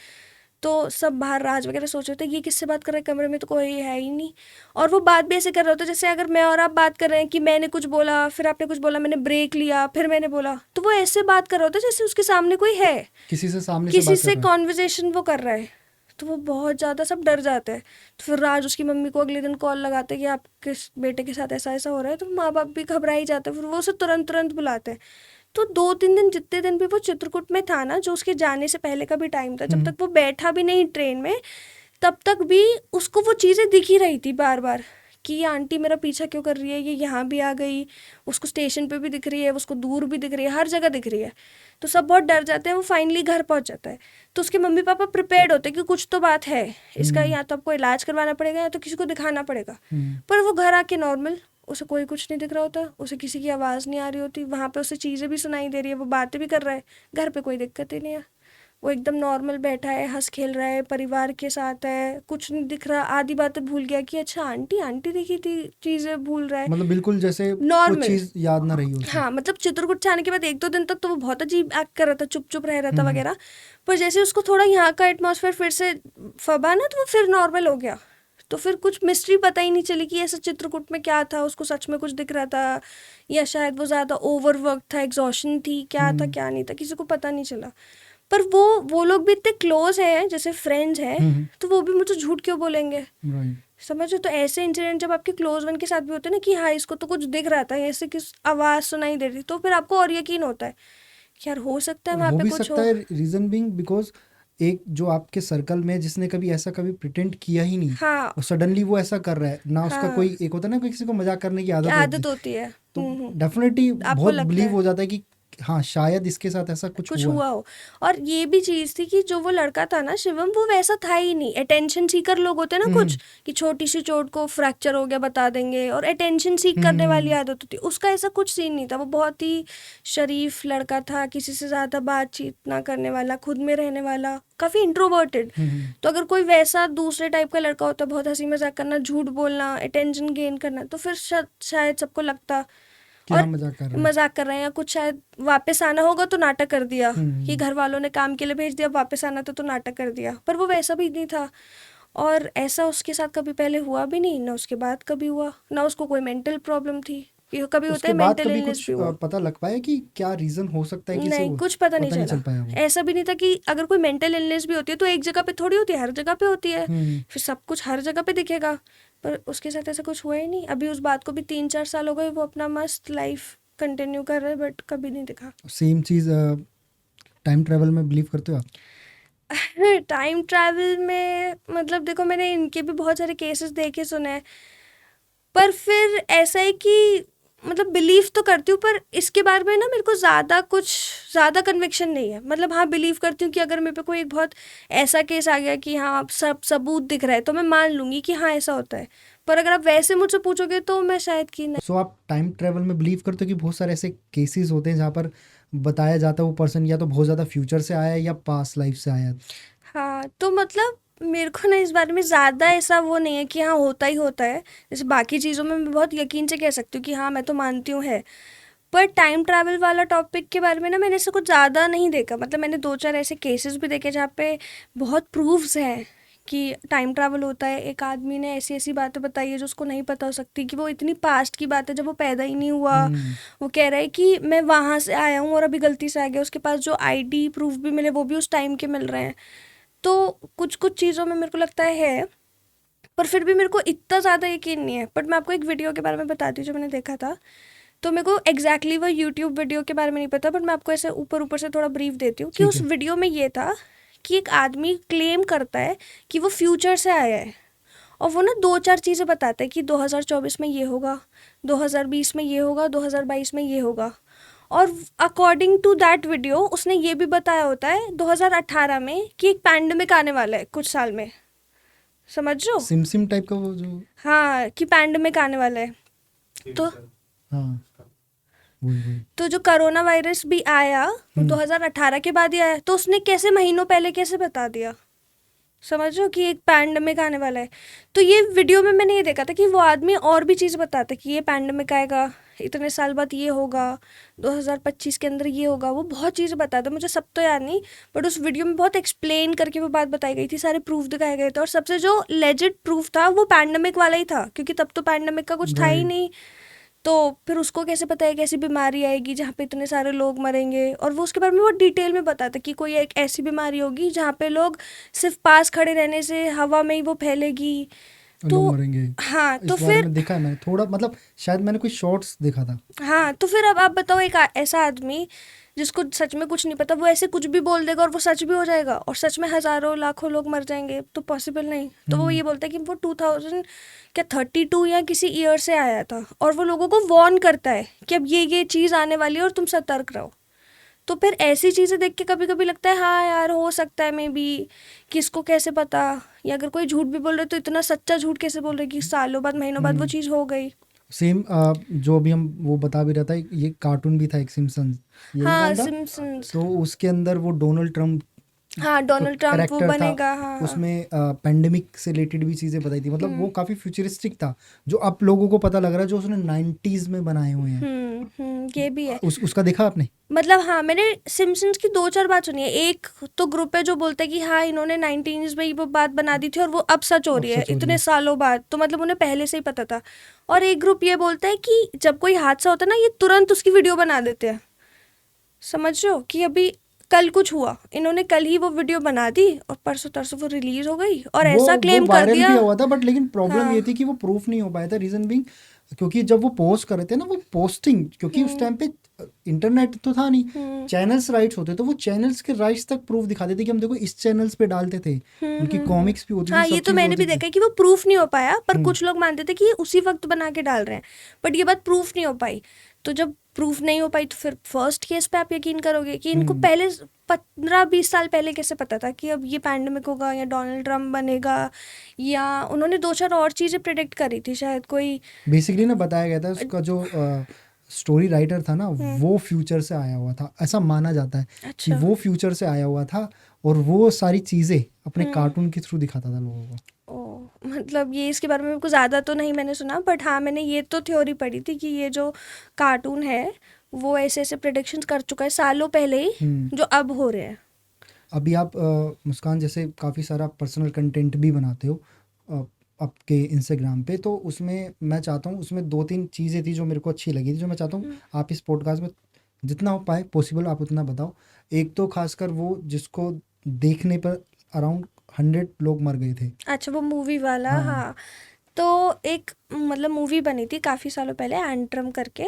तो सब बाहर राज वगैरह सोच रहे थे ये किससे बात कर रहे हैं, कमरे में तो कोई है ही नहीं। और वो बात भी ऐसे कर रहा होता है जैसे अगर मैं और आप बात कर रहे हैं कि मैंने कुछ बोला, फिर आपने कुछ बोला, मैंने ब्रेक लिया, फिर मैंने बोला, तो वो ऐसे बात कर रहा होता है जैसे उसके सामने कोई है, किसी से कॉन्वर्जेशन वो कर रहा है। तो वो बहुत ज़्यादा सब डर जाते हैं। तो फिर राज उसकी मम्मी को अगले दिन कॉल लगाते हैं कि आपके बेटे के साथ ऐसा ऐसा हो रहा है। तो माँ बाप भी घबरा ही जाते हैं, फिर वो उसे तुरंत तुरंत बुलाते हैं। तो 2-3 दिन, जितने दिन भी वो चित्रकूट में था ना, जो उसके जाने से पहले का भी टाइम था, जब तक वो बैठा भी नहीं ट्रेन में, तब तक भी उसको वो चीज़ें दिख ही रही थी बार बार, कि ये आंटी मेरा पीछा क्यों कर रही है, ये यहाँ भी आ गई, उसको स्टेशन पे भी दिख रही है, उसको दूर भी दिख रही है, हर जगह दिख रही है। तो सब बहुत डर जाते हैं। वो फाइनली घर पहुंच जाता है, तो उसके मम्मी पापा प्रिपेयर्ड होते हैं कि कुछ तो बात है इसका, या तो आपको इलाज करवाना पड़ेगा या तो किसी को दिखाना पड़ेगा। पर वो घर आके नॉर्मल, उसे कोई कुछ नहीं दिख रहा होता, उसे किसी की आवाज़ नहीं आ रही होती, वहाँ पे उसे चीज़ें भी सुनाई दे रही है, वो बातें भी कर रहा है, घर पे कोई दिक्कत ही नहीं है, वो एकदम नॉर्मल बैठा है, हंस खेल रहा है, परिवार के साथ है, कुछ नहीं दिख रहा। आधी बातें भूल गया कि अच्छा आंटी आंटी दिखी थी, चीज़ें भूल रहा है, मतलब बिल्कुल जैसे नॉर्मल कुछ चीज याद ना रही हो। हाँ, मतलब चित्रकूट से आने के बाद 1-2 दिन तक तो वो बहुत अजीब एक्ट कर रहा था, चुप चुप रह रहा था वगैरह। पर जैसे उसको थोड़ा यहाँ का एटमॉस्फेयर फिर से फबा ना, तो वो फिर नॉर्मल हो गया। तो फिर कुछ मिस्ट्री पता ही नहीं चली कि ऐसा चित्रकूट में क्या था, उसको सच में कुछ दिख रहा था, या शायद वो ज़्यादा ओवरवर्क था, एग्जॉशन थी, क्या था क्या नहीं था, किसी को पता नहीं चला। पर वो लोग भी इतने क्लोज हैं, जैसे फ्रेंड्स हैं, तो वो भी मुझे झूठ क्यों बोलेंगे, समझो। तो ऐसे इंसिडेंट जब आपके क्लोज वन के साथ भी होते हैं ना, कि हाँ इसको तो कुछ दिख रहा था, ऐसे किस आवाज़ सुनाई दे रही, तो फिर आपको और यकीन होता है कि यार हो सकता है वहाँ पे कुछ हो। रीजन बीइंग बिकॉज एक जो आपके सर्कल में जिसने कभी ऐसा कभी प्रिटेंड किया ही नहीं, हाँ, और सडनली वो ऐसा कर रहा है ना, उसका हाँ, कोई एक होता है ना, कोई किसी को मजाक करने की आदत होती है, तो डेफिनेटली आपको बहुत लगता बिलीव है हो जाता है कि हाँ शायद इसके साथ ऐसा कुछ हुआ हो। और ये भी चीज़ थी कि जो वो लड़का था ना शिवम, वो वैसा था ही नहीं। अटेंशन सीकर लोग होते हैं ना कुछ, कि छोटी सी चोट को फ्रैक्चर हो गया बता देंगे, और अटेंशन सीख करने वाली आदत होती। उसका ऐसा कुछ सीन नहीं था, वो बहुत ही शरीफ लड़का था, किसी से ज़्यादा बातचीत ना करने वाला, खुद में रहने वाला, काफ़ी इंट्रोवर्टेड। तो अगर कोई वैसा दूसरे टाइप का लड़का होता, बहुत हंसी मजाक करना, झूठ बोलना, अटेंशन गेन करना, तो फिर शायद सबको लगता कि और हाँ मजाक कर रहे हैं, या कुछ शायद वापस आना होगा तो नाटक कर दिया, कि घर वालों ने काम के लिए भेज दिया, वापस आना तो नाटक कर दिया। पर वो वैसा भी नहीं था, और ऐसा उसके साथ कभी पहले हुआ भी नहीं, ना उसके बाद कभी हुआ, ना उसको कोई मेंटल प्रॉब्लम थी। ये कभी होता उसके है बाद मेंटल कभी इलनेस कुछ भी हुआ, पता लग पाया कि क्या रीजन हो सकता है कि नहीं कुछ पता नहीं चल चला। पाया वो। ऐसा भी नहीं था कि अगर कोई मेंटल इलनेस भी होती है तो एक जगह पे थोड़ी होती है, हर जगह पे होती है, फिर सब कुछ हर जगह पे दिखेगा। पर उसके साथ ऐसा कुछ हुआ ही नहीं। अभी उस बात को भी 3-4 साल हो गए, वो अपना मस्त लाइफ कंटिन्यू कर रहे, बट कभी नहीं दिखा। सेम चीज टाइम ट्रैवल में बिलीव करते हो आप? टाइम ट्रैवल में मतलब देखो, मैंने इनके भी बहुत सारे केसेस देखे सुने हैं, पर फिर ऐसा है कि मतलब बिलीव तो करती हूँ, पर इसके बारे में ना मेरे को ज़्यादा कन्विक्शन नहीं है। मतलब हाँ, बिलीव करती हूँ कि अगर मेरे पे कोई एक बहुत ऐसा केस आ गया कि हाँ सब सबूत दिख रहा है, तो मैं मान लूँगी कि हाँ ऐसा होता है। पर अगर आप वैसे मुझसे पूछोगे तो मैं शायद कि नहीं। सो आप टाइम ट्रैवल में बिलीव करते हो कि बहुत सारे ऐसे केसेस होते हैं जहाँ पर बताया जाता है वो पर्सन या तो बहुत ज़्यादा फ्यूचर से आया है या पास्ट लाइफ से आया है। हाँ, तो मतलब मेरे को ना इस बारे में ज़्यादा ऐसा वो नहीं है कि हाँ होता ही होता है। जैसे बाकी चीज़ों में मैं बहुत यकीन से कह सकती हूँ कि हाँ मैं तो मानती हूँ है। पर टाइम ट्रैवल वाला टॉपिक के बारे में ना मैंने ऐसा कुछ ज़्यादा नहीं देखा। मतलब मैंने 2-4 ऐसे केसेस भी देखे जहाँ पे बहुत प्रूफ्स हैं कि टाइम ट्रैवल होता है। एक आदमी ने ऐसी-ऐसी बातें बताई है जो उसको नहीं पता हो सकती, कि वो इतनी पास्ट की बात है जब वो पैदा ही नहीं हुआ। वो कह रहा है कि मैं वहाँ से आया हूँ और अभी गलती से आ गया। उसके पास जो आईडी प्रूफ भी मिले वो भी उस टाइम के मिल रहे हैं। तो कुछ-कुछ चीज़ों में मेरे को लगता है, पर फिर भी मेरे को इतना ज़्यादा यकीन नहीं है। बट मैं आपको एक वीडियो के बारे में बताती हूँ जो मैंने देखा था। तो मेरे को एग्जैक्टली वो यूट्यूब वीडियो के बारे में नहीं पता, बट मैं आपको ऐसे ऊपर ऊपर से थोड़ा ब्रीफ देती हूँ कि ठीक उस है। वीडियो में ये था कि एक आदमी क्लेम करता है कि वो फ्यूचर से आया है, और वो ना 2-4 चीज़ें बताता है कि 2024 में ये होगा, 2020 में ये होगा, 2022 में ये होगा। और अकॉर्डिंग टू दैट वीडियो उसने ये भी बताया होता है 2018 में कि एक पैंडमिक आने वाला है कुछ साल में। समझ रहे हो? सिम सिम टाइप का वो जो, हाँ, कि पैंडमिक आने वाला है। तो हाँ वही वही। तो जो कोरोना वायरस भी आया वो 2018 के बाद ही आया, तो उसने कैसे महीनों पहले कैसे बता दिया? समझ रहे हो कि एक पैंडमिक आने वाला है। तो ये वीडियो में मैंने ये देखा था कि वो आदमी और भी चीज़ बताता है कि ये पैंडमिक आएगा, इतने साल बाद ये होगा, 2025 के अंदर ये होगा। वो बहुत चीज़ें बताता है, मुझे सब तो याद नहीं, बट उस वीडियो में बहुत एक्सप्लेन करके वो बात बताई गई थी, सारे प्रूफ दिखाए गए थे। और सबसे जो लेजिट प्रूफ था वो पैंडमिक वाला ही था, क्योंकि तब तो पैंडमिक का कुछ था ही राइट। नहीं। तो फिर उसको कैसे पता है कि ऐसी बीमारी आएगी जहाँ पे इतने सारे लोग मरेंगे? और वो उसके बारे में बहुत डिटेल में बताता है कि कोई एक ऐसी बीमारी होगी जहाँ पे लोग सिर्फ पास खड़े रहने से हवा में ही वो फैलेगी। लोग तो मरेंगे। हाँ, तो इस बारे फिर में देखा है मैंने थोड़ा, मतलब शायद मैंने कोई शॉर्ट्स देखा था। हाँ, तो फिर अब आप बताओ, एक ऐसा आदमी जिसको सच में कुछ नहीं पता वो ऐसे कुछ भी बोल देगा और वो सच भी हो जाएगा, और सच में हज़ारों लाखों लोग मर जाएंगे? तो पॉसिबल नहीं। तो वो ये बोलता है कि वो 2000 क्या 32 या किसी ईयर से आया था, और वो लोगों को वार्न करता है कि अब ये चीज़ आने वाली है और तुम सतर्क रहो। तो फिर ऐसी चीज़ें देख के कभी कभी लगता है हाँ यार हो सकता है मे बी, किसको कैसे पता। या अगर कोई झूठ भी बोल रहे तो इतना सच्चा झूठ कैसे बोल रहे कि सालों बाद महीनों बाद वो चीज़ हो गई। सेम जो अभी हम वो बता भी रहा था, ये कार्टून भी था एक सिम्पसन्स, यही हाँ, नाम था। सिम्पसन्स। तो उसके अंदर वो डोनाल्ड ट्रम्प हाँ, का डोनाल्ड ट्रम्प वो कैरेक्टर था, बनेगा। हाँ। उसमें पेंडेमिक से रिलेटेड भी चीज़ें बताई थी। मतलब वो काफ़ी फ्यूचरिस्टिक था, जो अब लोगों को पता लग रहा है, जो उसने 90s में बनाए हुए हैं। ये भी है। उसका देखा आपने? मतलब हाँ, मैंने सिम्पसन्स की 2-4 बात सुनी है। एक तो ग्रुप है जो बोलता है कि हाँ इन्होंने 19 में ही वो बात बना दी थी और वो अब सच हो अब रही है सच हो रही इतने है। सालों बाद, तो मतलब उन्हें पहले से ही पता था। और एक ग्रुप ये बोलता है कि जब कोई हादसा होता है ना, ये तुरंत उसकी वीडियो बना देते हैं। समझ रहे हो कि अभी कल कुछ हुआ, इन्होंने कल ही वो वीडियो बना दी और परसों तरसों वो रिलीज हो गई और वो ऐसा वो क्लेम कर वायरल दिया। भी हुआ था, बट लेकिन प्रॉब्लम ये हाँ। थी कि वो प्रूफ नहीं हो पाया था। रीजन बीइंग, क्योंकि जब वो पोस्ट कर रहे थे ना, वो पोस्टिंग, क्योंकि उस टाइम पे इंटरनेट तो था नहीं, चैनल्स राइट्स होते, तो वो चैनल्स के राइट्स तक प्रूफ दिखाते थे कि हम देखो इस चैनल्स पे डालते थे। उनकी कॉमिक्स भी होती थी, हाँ, सब ये तो चीज़ मैंने भी होती थी। देखा है कि वो प्रूफ नहीं हो पाया, पर कुछ लोग मानते थे कि ये उसी वक्त बना के डाल रहे हैं, बट ये बात प्रूफ नहीं हो पाई। तो जब प्रूफ नहीं हो पाई तो फिर फर्स्ट केस पे आप यकीन करोगे कि इनको पहले 15-20 साल पहले कैसे पता था कि अब ये पैंडमिक होगा या डोनाल्ड ट्रम्प बनेगा, या उन्होंने 2-4 और चीज़ें प्रिडिक्ट करी थी शायद कोई। बेसिकली ना बताया गया था, उसका जो स्टोरी राइटर था ना, वो फ्यूचर से आया हुआ था, ऐसा माना जाता है कि अच्छा। वो फ्यूचर से आया हुआ था, और वो सारी चीज़ें अपने कार्टून के थ्रू दिखाता था लोगों को। ओ, मतलब ये इसके बारे में कुछ ज़्यादा तो नहीं मैंने सुना, बट हाँ मैंने ये तो थ्योरी पढ़ी थी कि ये जो कार्टून है वो ऐसे ऐसे प्रिडिक्शंस कर चुका है सालों पहले ही, जो अब हो रहे हैं। अभी आप मुस्कान जैसे काफ़ी सारा पर्सनल कंटेंट भी बनाते हो आपके इंस्टाग्राम पे, तो उसमें मैं चाहता हूँ, उसमें 2-3 चीज़ें थी जो मेरे को अच्छी लगी थी, जो मैं चाहता हूँ आप इस पॉडकास्ट में जितना हो पाए पॉसिबल आप उतना बताओ। एक तो खासकर वो जिसको देखने पर अराउंड 100 लोग मर गए थे। अच्छा, वो मूवी वाला। हाँ। हाँ, तो एक मतलब मूवी बनी थी काफ़ी सालों पहले, एंट्रम करके,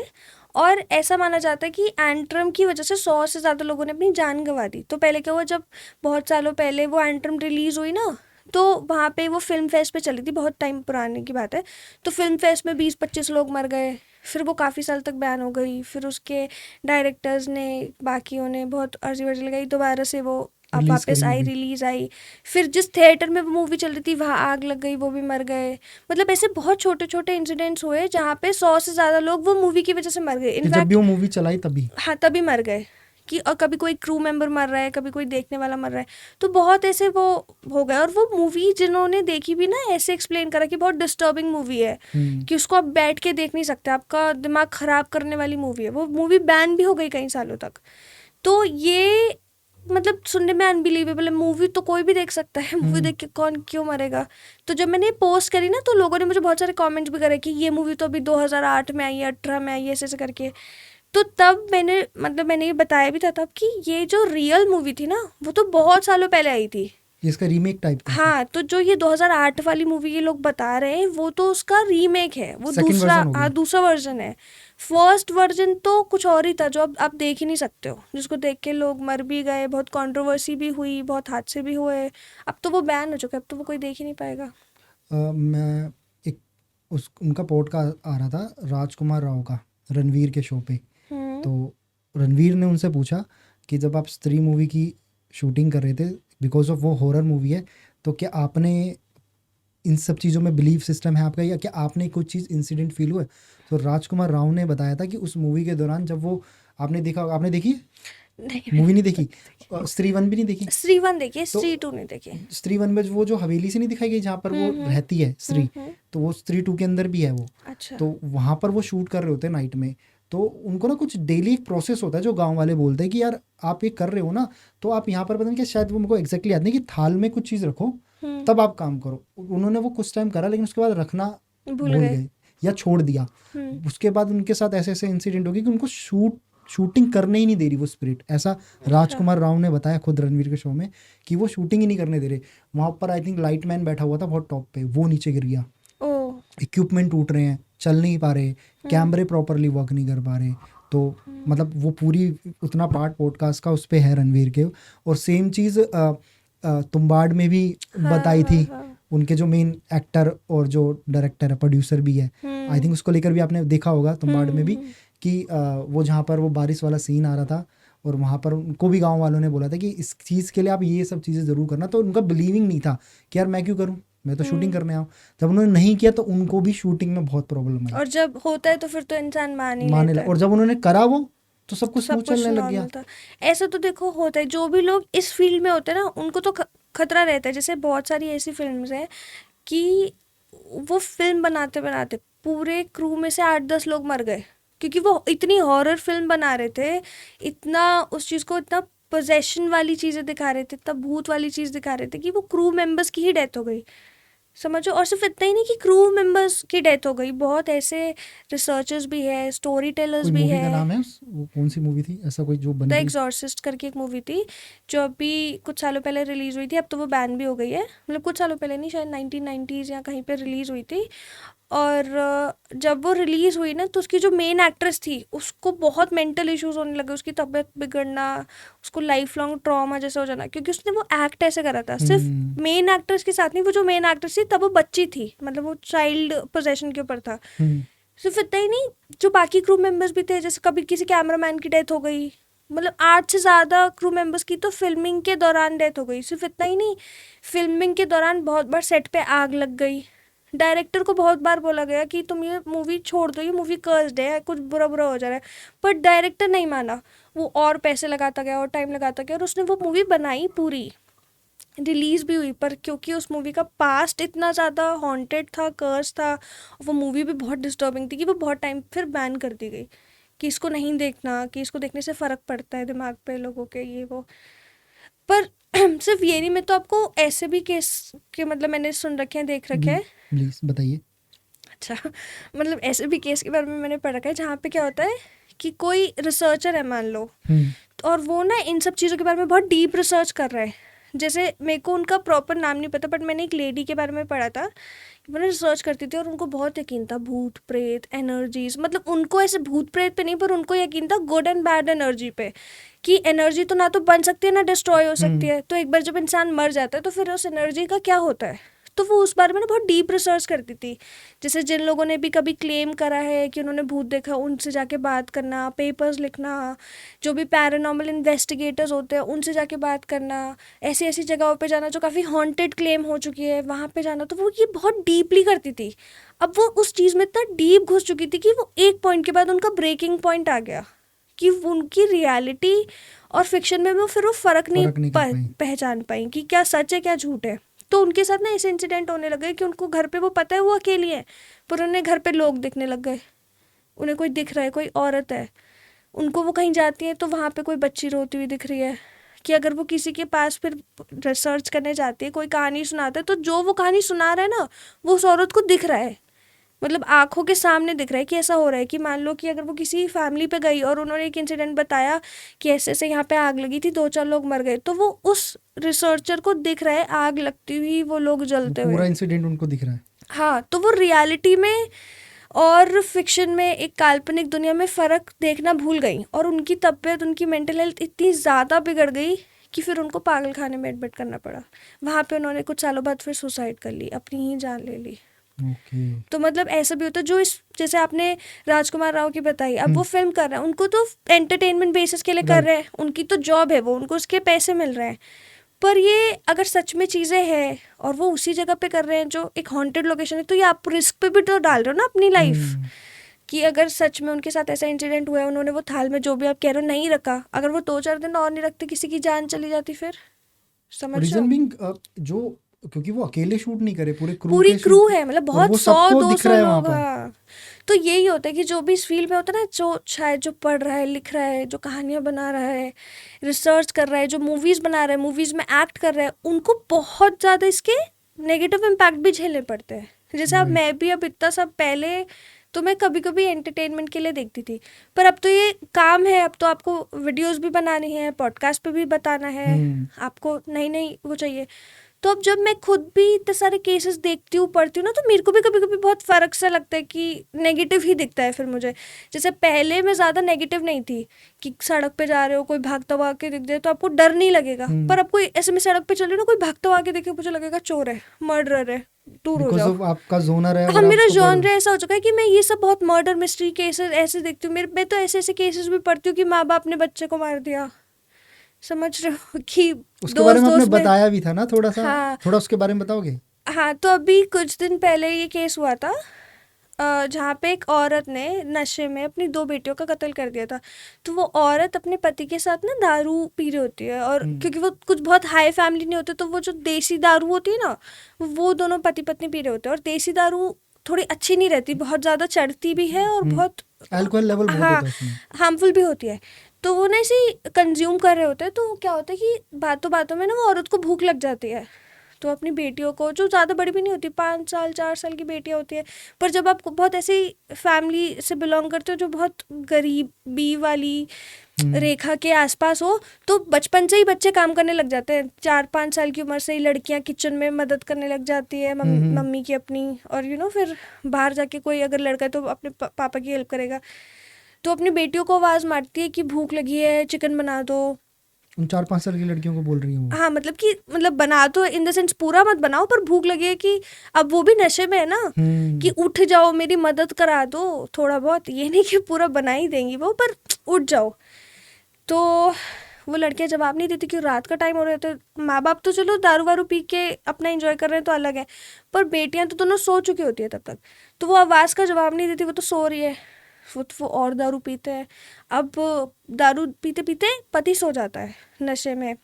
और ऐसा माना जाता है कि एंट्रम की वजह से 100 से ज़्यादा लोगों ने अपनी जान गंवा दी। तो पहले क्या हुआ, जब बहुत सालों पहले वो एंट्रम रिलीज़ हुई ना, तो वहाँ पे वो फिल्म फेस्ट पे चली थी, बहुत टाइम पुराने की बात है। तो फिल्म फेस्ट में 20-25 लोग मर गए, फिर वो काफ़ी साल तक बैन हो गई। फिर उसके डायरेक्टर्स ने, बाकियों ने बहुत अर्जी वर्जी लगाई, दोबारा से वो अब रिलीज़ वापस करी आई, मूवी। रिलीज आई। फिर जिस थिएटर में वो मूवी चल रही थी वहाँ आग लग गई, वो भी मर गए। मतलब ऐसे बहुत छोटे छोटे इंसिडेंट्स हुए जहाँ पे 100 से ज़्यादा लोग वो मूवी की वजह से मर गए, कि जब भी इनफैक्ट। वो मूवी चलाई तभी। हाँ, तभी मर गए कि और कभी कोई क्रू मेंबर मर रहा है, कभी कोई देखने वाला मर रहा है, तो बहुत ऐसे वो हो गया। और वो मूवी जिन्होंने देखी भी ना ऐसे एक्सप्लेन करा कि बहुत डिस्टर्बिंग मूवी है, कि उसको आप बैठ के देख नहीं सकते, आपका दिमाग खराब करने वाली मूवी है। वो मूवी बैन भी हो गई कई सालों तक। तो ये मतलब सुनने में अनबिलीवेबल है। मूवी तो कोई भी देख सकता है, मूवी देख के कौन क्यों मरेगा। तो जब मैंने पोस्ट करी ना, तो लोगों ने मुझे बहुत सारे कमेंट्स भी करे कि ये मूवी तो अभी 2008 में आई है, 18 में आई है, ऐसे ऐसे करके। तो तब मैंने ये बताया भी था तब कि ये जो रियल मूवी थी ना, वो तो बहुत सालों पहले आई थी। इसका रीमेक टाइप का हाँ, तो जो ये 2008 वाली मूवी ये लोग बता रहे हैं, वो तो उसका रीमेक है, वो सेकंड दूसरा, वर्जन हो हाँ गई। दूसरा वर्जन है। फर्स्ट वर्जन तो कुछ और ही था, जो अब आप देख ही नहीं सकते हो, जिसको देख के लोग मर भी गए, बहुत कंट्रोवर्सी भी हुई, बहुत हादसे भी हुए। अब तो वो बैन हो चुका है, अब तो वो कोई देख ही नहीं पाएगा। मैं एक उनका पॉडकास्ट आ रहा था राजकुमार राव का, रणवीर के शो पे। तो रणवीर ने उनसे पूछा कि जब आप स्त्री मूवी की शूटिंग कर रहे थे, बिकॉज ऑफ वो हॉरर मूवी है, तो क्या आपने इन सब चीज़ों में बिलीफ सिस्टम है आपका, या क्या आपने कुछ चीज़ इंसिडेंट फील हुआ? तो राजकुमार राव ने बताया था कि उस मूवी के दौरान जब वो, आपने देखा, आपने देखी नहीं, मूवी? नहीं देखी? स्त्री वन भी नहीं देखी? स्त्री वन देखिए, तो स्त्री टू नहीं देखी। स्त्री वन में वो जो हवेली से नहीं दिखाई गई जहाँ पर वो रहती है स्त्री, तो वो स्त्री टू के अंदर भी है वो। अच्छा। तो वहाँ पर वो शूट कर रहे होते हैं नाइट में, तो उनको ना कुछ डेली एक प्रोसेस होता है जो गांव वाले बोलते हैं कि यार आप ये कर रहे हो ना, तो आप यहाँ पर पता नहीं क्या, शायद वो मुझको एग्जैक्टली याद नहीं, कि थाल में कुछ चीज़ रखो तब आप काम करो। उन्होंने वो कुछ टाइम करा, लेकिन उसके बाद रखना भूल भूल गए। गए या छोड़ दिया। उसके बाद उनके साथ ऐसे ऐसे इंसिडेंट हो गए कि उनको शूटिंग करने ही नहीं दे रही वो स्पिरिट। ऐसा राजकुमार राव ने बताया खुद रणवीर के शो में, कि वो शूटिंग ही नहीं करने दे रहे। वहाँ पर आई थिंक लाइट मैन बैठा हुआ था बहुत टॉप पे, वो नीचे गिर गया, ओ। इक्विपमेंट टूट रहे हैं, चल नहीं पा रहे, कैमरे प्रॉपरली वर्क नहीं कर पा रहे। तो मतलब वो पूरी उतना पार्ट पॉडकास्ट का उस पे है रणवीर के। और सेम चीज़ तुम्बाड़ में भी बताई थी। उनके जो मेन एक्टर और जो डायरेक्टर है, प्रोड्यूसर भी है, आई थिंक उसको लेकर भी आपने देखा होगा तुम्बाड़ में भी, कि वो जहाँ पर वो बारिश वाला सीन आ रहा था, और वहाँ पर उनको भी गांव वालों ने बोला था कि इस चीज़ के लिए आप ये सब चीज़ें ज़रूर करना। तो उनका बिलीविंग नहीं था कि यार मैं क्यों करूँ, मैं तो शूटिंग करने आऊँ। जब उन्होंने नहीं किया तो उनको भी शूटिंग में बहुत प्रॉब्लम आई, और जब होता है तो फिर तो इंसान मान ही माने लेता लगा। है। और जब उन्होंने करा वो, तो सब कुछ सब स्मूथ कुछ चलने लग गया। नॉर्मल था। ऐसा तो देखो होता है, जो भी लोग इस फील्ड में होते हैं ना, उनको तो खतरा रहता है। जैसे बहुत सारी ऐसी फिल्म्स हैं कि वो फिल्म बनाते बनाते पूरे क्रू में से 8-10 लोग मर गए, क्योंकि वो इतनी हॉरर फिल्म बना रहे थे, इतना उस चीज़ को, इतना पोजेशन वाली चीज़ें दिखा रहे थे, इतना भूत वाली चीज़ दिखा रहे थे, कि वो क्रू मेंबर्स की ही डेथ हो गई, समझो। और सिर्फ इतना ही नहीं कि क्रू मेंबर्स की डेथ हो गई, बहुत ऐसे रिसर्चर्स भी है, स्टोरी टेलर्स कोई भी मूवी का है। नाम है वो कौन सी मूवी थी ऐसा कोई जो द बन गई? एग्जॉर्सिस्ट करके एक मूवी थी, जो अभी कुछ सालों पहले रिलीज़ हुई थी। अब तो वो बैन भी हो गई है, मतलब कुछ सालों पहले नहीं, शायद 1990s या कहीं पे रिलीज़ हुई थी। और जब वो रिलीज़ हुई ना, तो उसकी जो मेन एक्ट्रेस थी, उसको बहुत मेंटल इश्यूज होने लगे, उसकी तबीयत बिगड़ना, उसको लाइफ लॉन्ग ट्रॉमा जैसा हो जाना, क्योंकि उसने वो एक्ट ऐसे करा था सिर्फ मेन एक्ट्रेस के साथ नहीं। वो जो मेन एक्ट्रेस थी तब वो बच्ची थी, मतलब वो चाइल्ड पोजेशन के ऊपर था। सिर्फ इतना ही नहीं, जो बाकी क्रू मेंबर्स भी थे, जैसे कभी किसी कैमरामैन की डेथ हो गई, मतलब 8 से ज़्यादा क्रू मेंबर्स की तो फिल्मिंग के दौरान डेथ हो गई। सिर्फ इतना ही नहीं, फिल्मिंग के दौरान बहुत बार सेट पे आग लग गई। डायरेक्टर को बहुत बार बोला गया कि तुम ये मूवी छोड़ दो, ये मूवी कर्स्ड है, कुछ बुरा बुरा हो जा रहा है, पर डायरेक्टर नहीं माना। वो और पैसे लगाता गया और टाइम लगाता गया, और उसने वो मूवी बनाई, पूरी रिलीज भी हुई। पर क्योंकि उस मूवी का पास्ट इतना ज़्यादा हॉन्टेड था, कर्स था, वो मूवी भी बहुत डिस्टर्बिंग थी, कि वो बहुत टाइम फिर बैन कर दी गई, कि इसको नहीं देखना, कि इसको देखने से फ़र्क पड़ता है दिमाग पे लोगों के, ये वो। पर सिर्फ ये नहीं, मैं तो आपको ऐसे भी केस के मतलब मैंने सुन रखे हैं, देख रखे हैं। प्लीज बताइए। अच्छा, मतलब ऐसे भी केस के बारे में मैंने पढ़ रखा है, जहाँ पे क्या होता है कि कोई रिसर्चर है मान लो, और वो ना इन सब चीज़ों के बारे में बहुत डीप रिसर्च कर रहा है। जैसे मेरे को उनका प्रॉपर नाम नहीं पता, बट मैंने एक लेडी के बारे में पढ़ा था, मैंने रिसर्च करती थी, और उनको बहुत यकीन था भूत प्रेत एनर्जीज, मतलब उनको ऐसे भूत प्रेत पे नहीं, पर उनको यकीन था गुड एंड बैड एनर्जी पे, कि एनर्जी तो ना तो बन सकती है ना डिस्ट्रॉय हो सकती है। तो एक बार जब इंसान मर जाता है तो फिर उस एनर्जी का क्या होता है, तो वो उस बारे में ना बहुत डीप रिसर्च करती थी। जैसे जिन लोगों ने भी कभी क्लेम करा है कि उन्होंने भूत देखा, उनसे जाके बात करना, पेपर्स लिखना, जो भी पैरानॉर्मल इन्वेस्टिगेटर्स होते हैं उनसे जाके बात करना, ऐसी ऐसी जगहों पे जाना जो काफ़ी हॉन्टेड क्लेम हो चुकी है, वहाँ पे जाना। तो वो ये बहुत डीपली करती थी। अब वो उस चीज़ में इतना डीप घुस चुकी थी कि वो एक पॉइंट के बाद उनका ब्रेकिंग पॉइंट आ गया, कि उनकी रियलिटी और फिक्शन में वो फिर वो फ़र्क नहीं फर्क नहीं कर पाई। पहचान पाई कि क्या सच है क्या झूठ है। तो उनके साथ ना ऐसे इंसिडेंट होने लगे कि उनको घर पे, वो पता है वो अकेली है, पर उन्हें घर पे लोग दिखने लग गए, उन्हें कोई दिख रहा है, कोई औरत है, उनको वो कहीं जाती है तो वहाँ पे कोई बच्ची रोती हुई दिख रही है, कि अगर वो किसी के पास फिर रिसर्च करने जाती है, कोई कहानी सुनाता है, तो जो वो कहानी सुना रहा है ना वो उस औरत को दिख रहा है, मतलब आंखों के सामने दिख रहा है कि ऐसा हो रहा है कि मान लो कि अगर वो किसी फैमिली पे गई और उन्होंने एक इंसिडेंट बताया कि ऐसे ऐसे यहाँ पे आग लगी थी, 2-4 लोग मर गए, तो वो उस रिसर्चर को दिख रहा है आग लगती हुई, वो लोग वो जलते हुए। पूरा इंसिडेंट उनको दिख रहा है। हाँ, तो वो रियलिटी में और फिक्शन में एक काल्पनिक दुनिया में फ़र्क देखना भूल गई, और उनकी तबीयत, उनकी मेंटल हेल्थ इतनी ज़्यादा बिगड़ गई कि फिर उनको पागल खाने में एडमिट करना पड़ा। वहाँ पे उन्होंने कुछ सालों बाद फिर सुसाइड कर ली, अपनी ही जान ले ली। ओके। तो मतलब ऐसा भी होता है, जो इस जैसे आपने राजकुमार राव की बताई, अब वो फिल्म कर रहे हैं, उनको तो एंटरटेनमेंट बेसिस के लिए कर राइट। रहे हैं, उनकी तो जॉब है वो, उनको उसके पैसे मिल रहे हैं। पर ये अगर सच में चीज़ें हैं और वो उसी जगह पे कर रहे हैं जो एक हॉन्टेड लोकेशन है, तो ये आप रिस्क पे भी तो डाल रहे हो ना अपनी लाइफ, कि अगर सच में उनके साथ ऐसा इंसिडेंट हुआ है, उन्होंने वो थाल में जो भी आप कह रहे हो नहीं रखा, अगर वो 2-4 दिन और नहीं रखते, किसी की जान चली जाती, फिर समझ रहे रीजन हो। बिंग जो क्योंकि वो अकेले शूट नहीं करे, पूरे क्रू पूरी के क्रू शूट, है, मतलब और वो बहुत 100 सबको दिख 200 रहा है वहां लोग। पर। हाँ, तो यही होता है कि जो भी इस फील्ड में होता है ना, जो शायद जो पढ़ रहा है, लिख रहा है, जो कहानियां बना रहा है, रिसर्च कर रहा है, जो मूवीज बना रहा है, मूवीज में एक्ट कर रहा है, उनको बहुत ज़्यादा इसके नेगेटिव इम्पैक्ट भी झेलने पड़ते हैं। जैसे अब राइट। मैं भी, अब इतना सब पहले तो मैं कभी कभी एंटरटेनमेंट के लिए देखती थी, पर अब तो ये काम है, अब तो आपको वीडियोस भी बनानी है, पॉडकास्ट पे भी बताना है, आपको नई नई वो चाहिए। तो अब जब मैं खुद भी इतने सारे केसेस देखती हूँ, पढ़ती हूँ ना, तो मेरे को भी कभी कभी बहुत फ़र्क सा लगता है कि नेगेटिव ही दिखता है फिर मुझे। जैसे पहले मैं ज़्यादा नेगेटिव नहीं थी, कि सड़क पे जा रहे हो, कोई भागता हुआ के दिख जाए तो आपको डर नहीं लगेगा, पर अब कोई ऐसे, मैं सड़क पे चल रही हूँ ना, कोई भागता हुआ के देखे, मुझे लगेगा चोर है, मर्डर है, दूर हो बिकॉज जाओ। ऑफ आपका जोनर है हाँ, और आप मेरा उसको पढ़। जॉनर ऐसा हो चुका है कि मैं ये सब बहुत मर्डर मिस्ट्री केसेस ऐसे देखती हूँ। मैं तो ऐसे ऐसे केसेस भी पढ़ती हूँ कि माँ बाप ने बच्चे को मार दिया, समझ रहे हो, कि उसके बारे दोस्त में आपने दोस्त में। बताया भी था ना थोड़ा सा, हाँ थोड़ा उसके बारे में बताओगे? हाँ, तो अभी कुछ दिन पहले ये केस हुआ था, जहाँ पे एक औरत ने नशे में अपनी 2 बेटियों का कत्ल कर दिया था। तो वो औरत अपने पति के साथ ना दारू पी रही होती है, और क्योंकि वो कुछ बहुत हाई फैमिली नहीं होते, तो वो जो देसी दारू होती है ना, वो दोनों पति पत्नी पी रहे होते हैं, और देसी दारू थोड़ी अच्छी नहीं रहती, बहुत ज़्यादा चढ़ती भी है और बहुत, अल्कोहल लेवल बहुत हाँ, होता है उसमें। हार्मफुल भी होती है। तो वो ना ऐसे कंज्यूम कर रहे होते हैं, तो क्या होता है कि बातों बातों में ना वो औरत को भूख लग जाती है, तो अपनी बेटियों को, जो ज़्यादा बड़ी भी नहीं होती, 5 साल 4 साल की बेटियां होती है, पर जब आप बहुत ऐसी फैमिली से बिलोंग करते हो जो बहुत गरीबी वाली रेखा के आसपास हो, तो बचपन से ही बच्चे काम करने लग जाते हैं। 4-5 साल की उम्र से ही लड़कियां किचन में मदद करने लग जाती है मम्मी की अपनी, और फिर बाहर जाके कोई अगर लड़का है तो अपने पापा की हेल्प करेगा। तो अपनी बेटियों को आवाज़ मारती है कि भूख लगी है, चिकन बना दो। उन 4-5 साल की लड़कियों को बोल रही हूँ वो। हाँ, मतलब बना तो इन द सेंस पूरा मत बनाओ, पर भूख लगी है, कि अब वो भी नशे में है ना, कि उठ जाओ, मेरी मदद करा दो थोड़ा बहुत, ये नहीं कि पूरा बना ही देंगी वो, पर उठ जाओ। तो वो लड़कियां जवाब नहीं देती, क्यों, रात का टाइम हो रहा है, तो माँ बाप तो चलो दारू वारू पी के अपना एंजॉय कर रहे हैं तो अलग है, पर बेटियां तो दोनों सो चुकी होती है तब तक, तो वो आवाज़ का जवाब नहीं देती, वो तो सो रही है, वो और दारू पीते हैं। अब दारू पीते पीते पति सो जाता है नशे में,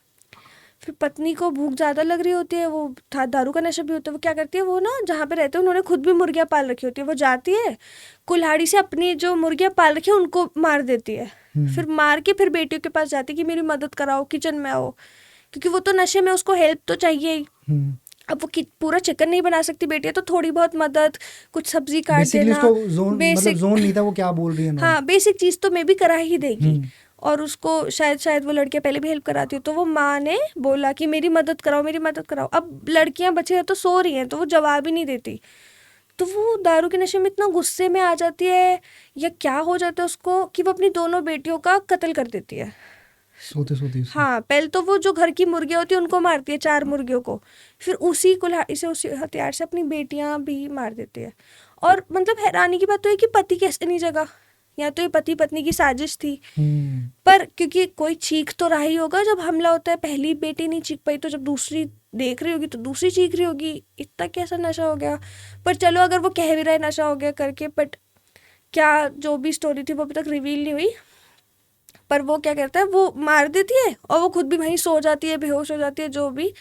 फिर पत्नी को भूख ज़्यादा लग रही होती है, वो था दारू का नशा भी होता है, वो क्या करती है, वो ना जहाँ पे रहते हैं उन्होंने खुद भी मुर्गियाँ पाल रखी होती है, वो जाती है कुल्हाड़ी से अपनी जो मुर्गियाँ पाल रखी है उनको मार देती है, फिर मार के फिर बेटियों के पास जाती है कि मेरी मदद कराओ, किचन में आओ, क्योंकि वो तो नशे में, उसको हेल्प तो चाहिए ही। अब वो पूरा चिकन नहीं बना सकती बेटियाँ, तो थोड़ी बहुत मदद, कुछ सब्जी काट बेसिकली देना, उसको जोन, मतलब बेसिक, जोन नहीं था वो क्या बोल रही है ना। हाँ, बेसिक चीज़ तो मैं भी करा ही देगी। और उसको शायद वो लड़कियां पहले भी हेल्प कराती हो, तो वो माँ ने बोला कि मेरी मदद कराओ, मेरी मदद कराओ। अब लड़कियां बच्चे हैं तो सो रही हैं, तो वो जवाब ही नहीं देती, तो वो दारू के नशे में इतना गुस्से में आ जाती है, या क्या हो जाता है उसको, कि वो अपनी दोनों बेटियों का कत्ल कर देती है। सोते सोते उसको। हाँ, पहले तो वो जो घर की मुर्गियाँ होती है उनको मारती है, 4 मुर्गियों को, फिर उसी कुल्हाड़ी से, उसी हथियार से अपनी बेटियां भी मार देती है। और मतलब हैरानी की बात तो है कि पति कैसे नहीं जगा, या तो ये पति पत्नी की साजिश थी, पर क्योंकि कोई चीख तो रहा ही होगा जब हमला होता है, पहली बेटी नहीं चीख पाई, तो जब दूसरी देख रही होगी तो दूसरी चीख रही होगी, इतना कैसा नशा हो गया। पर चलो, अगर वो कह भी रहा है नशा हो गया करके, बट क्या जो भी स्टोरी थी वो अभी तक रिवील नहीं हुई। पर वो क्या करता है, वो मार देती है और वो खुद भी वहीं सो जाती है, बेहोश हो जाती है, जो भी।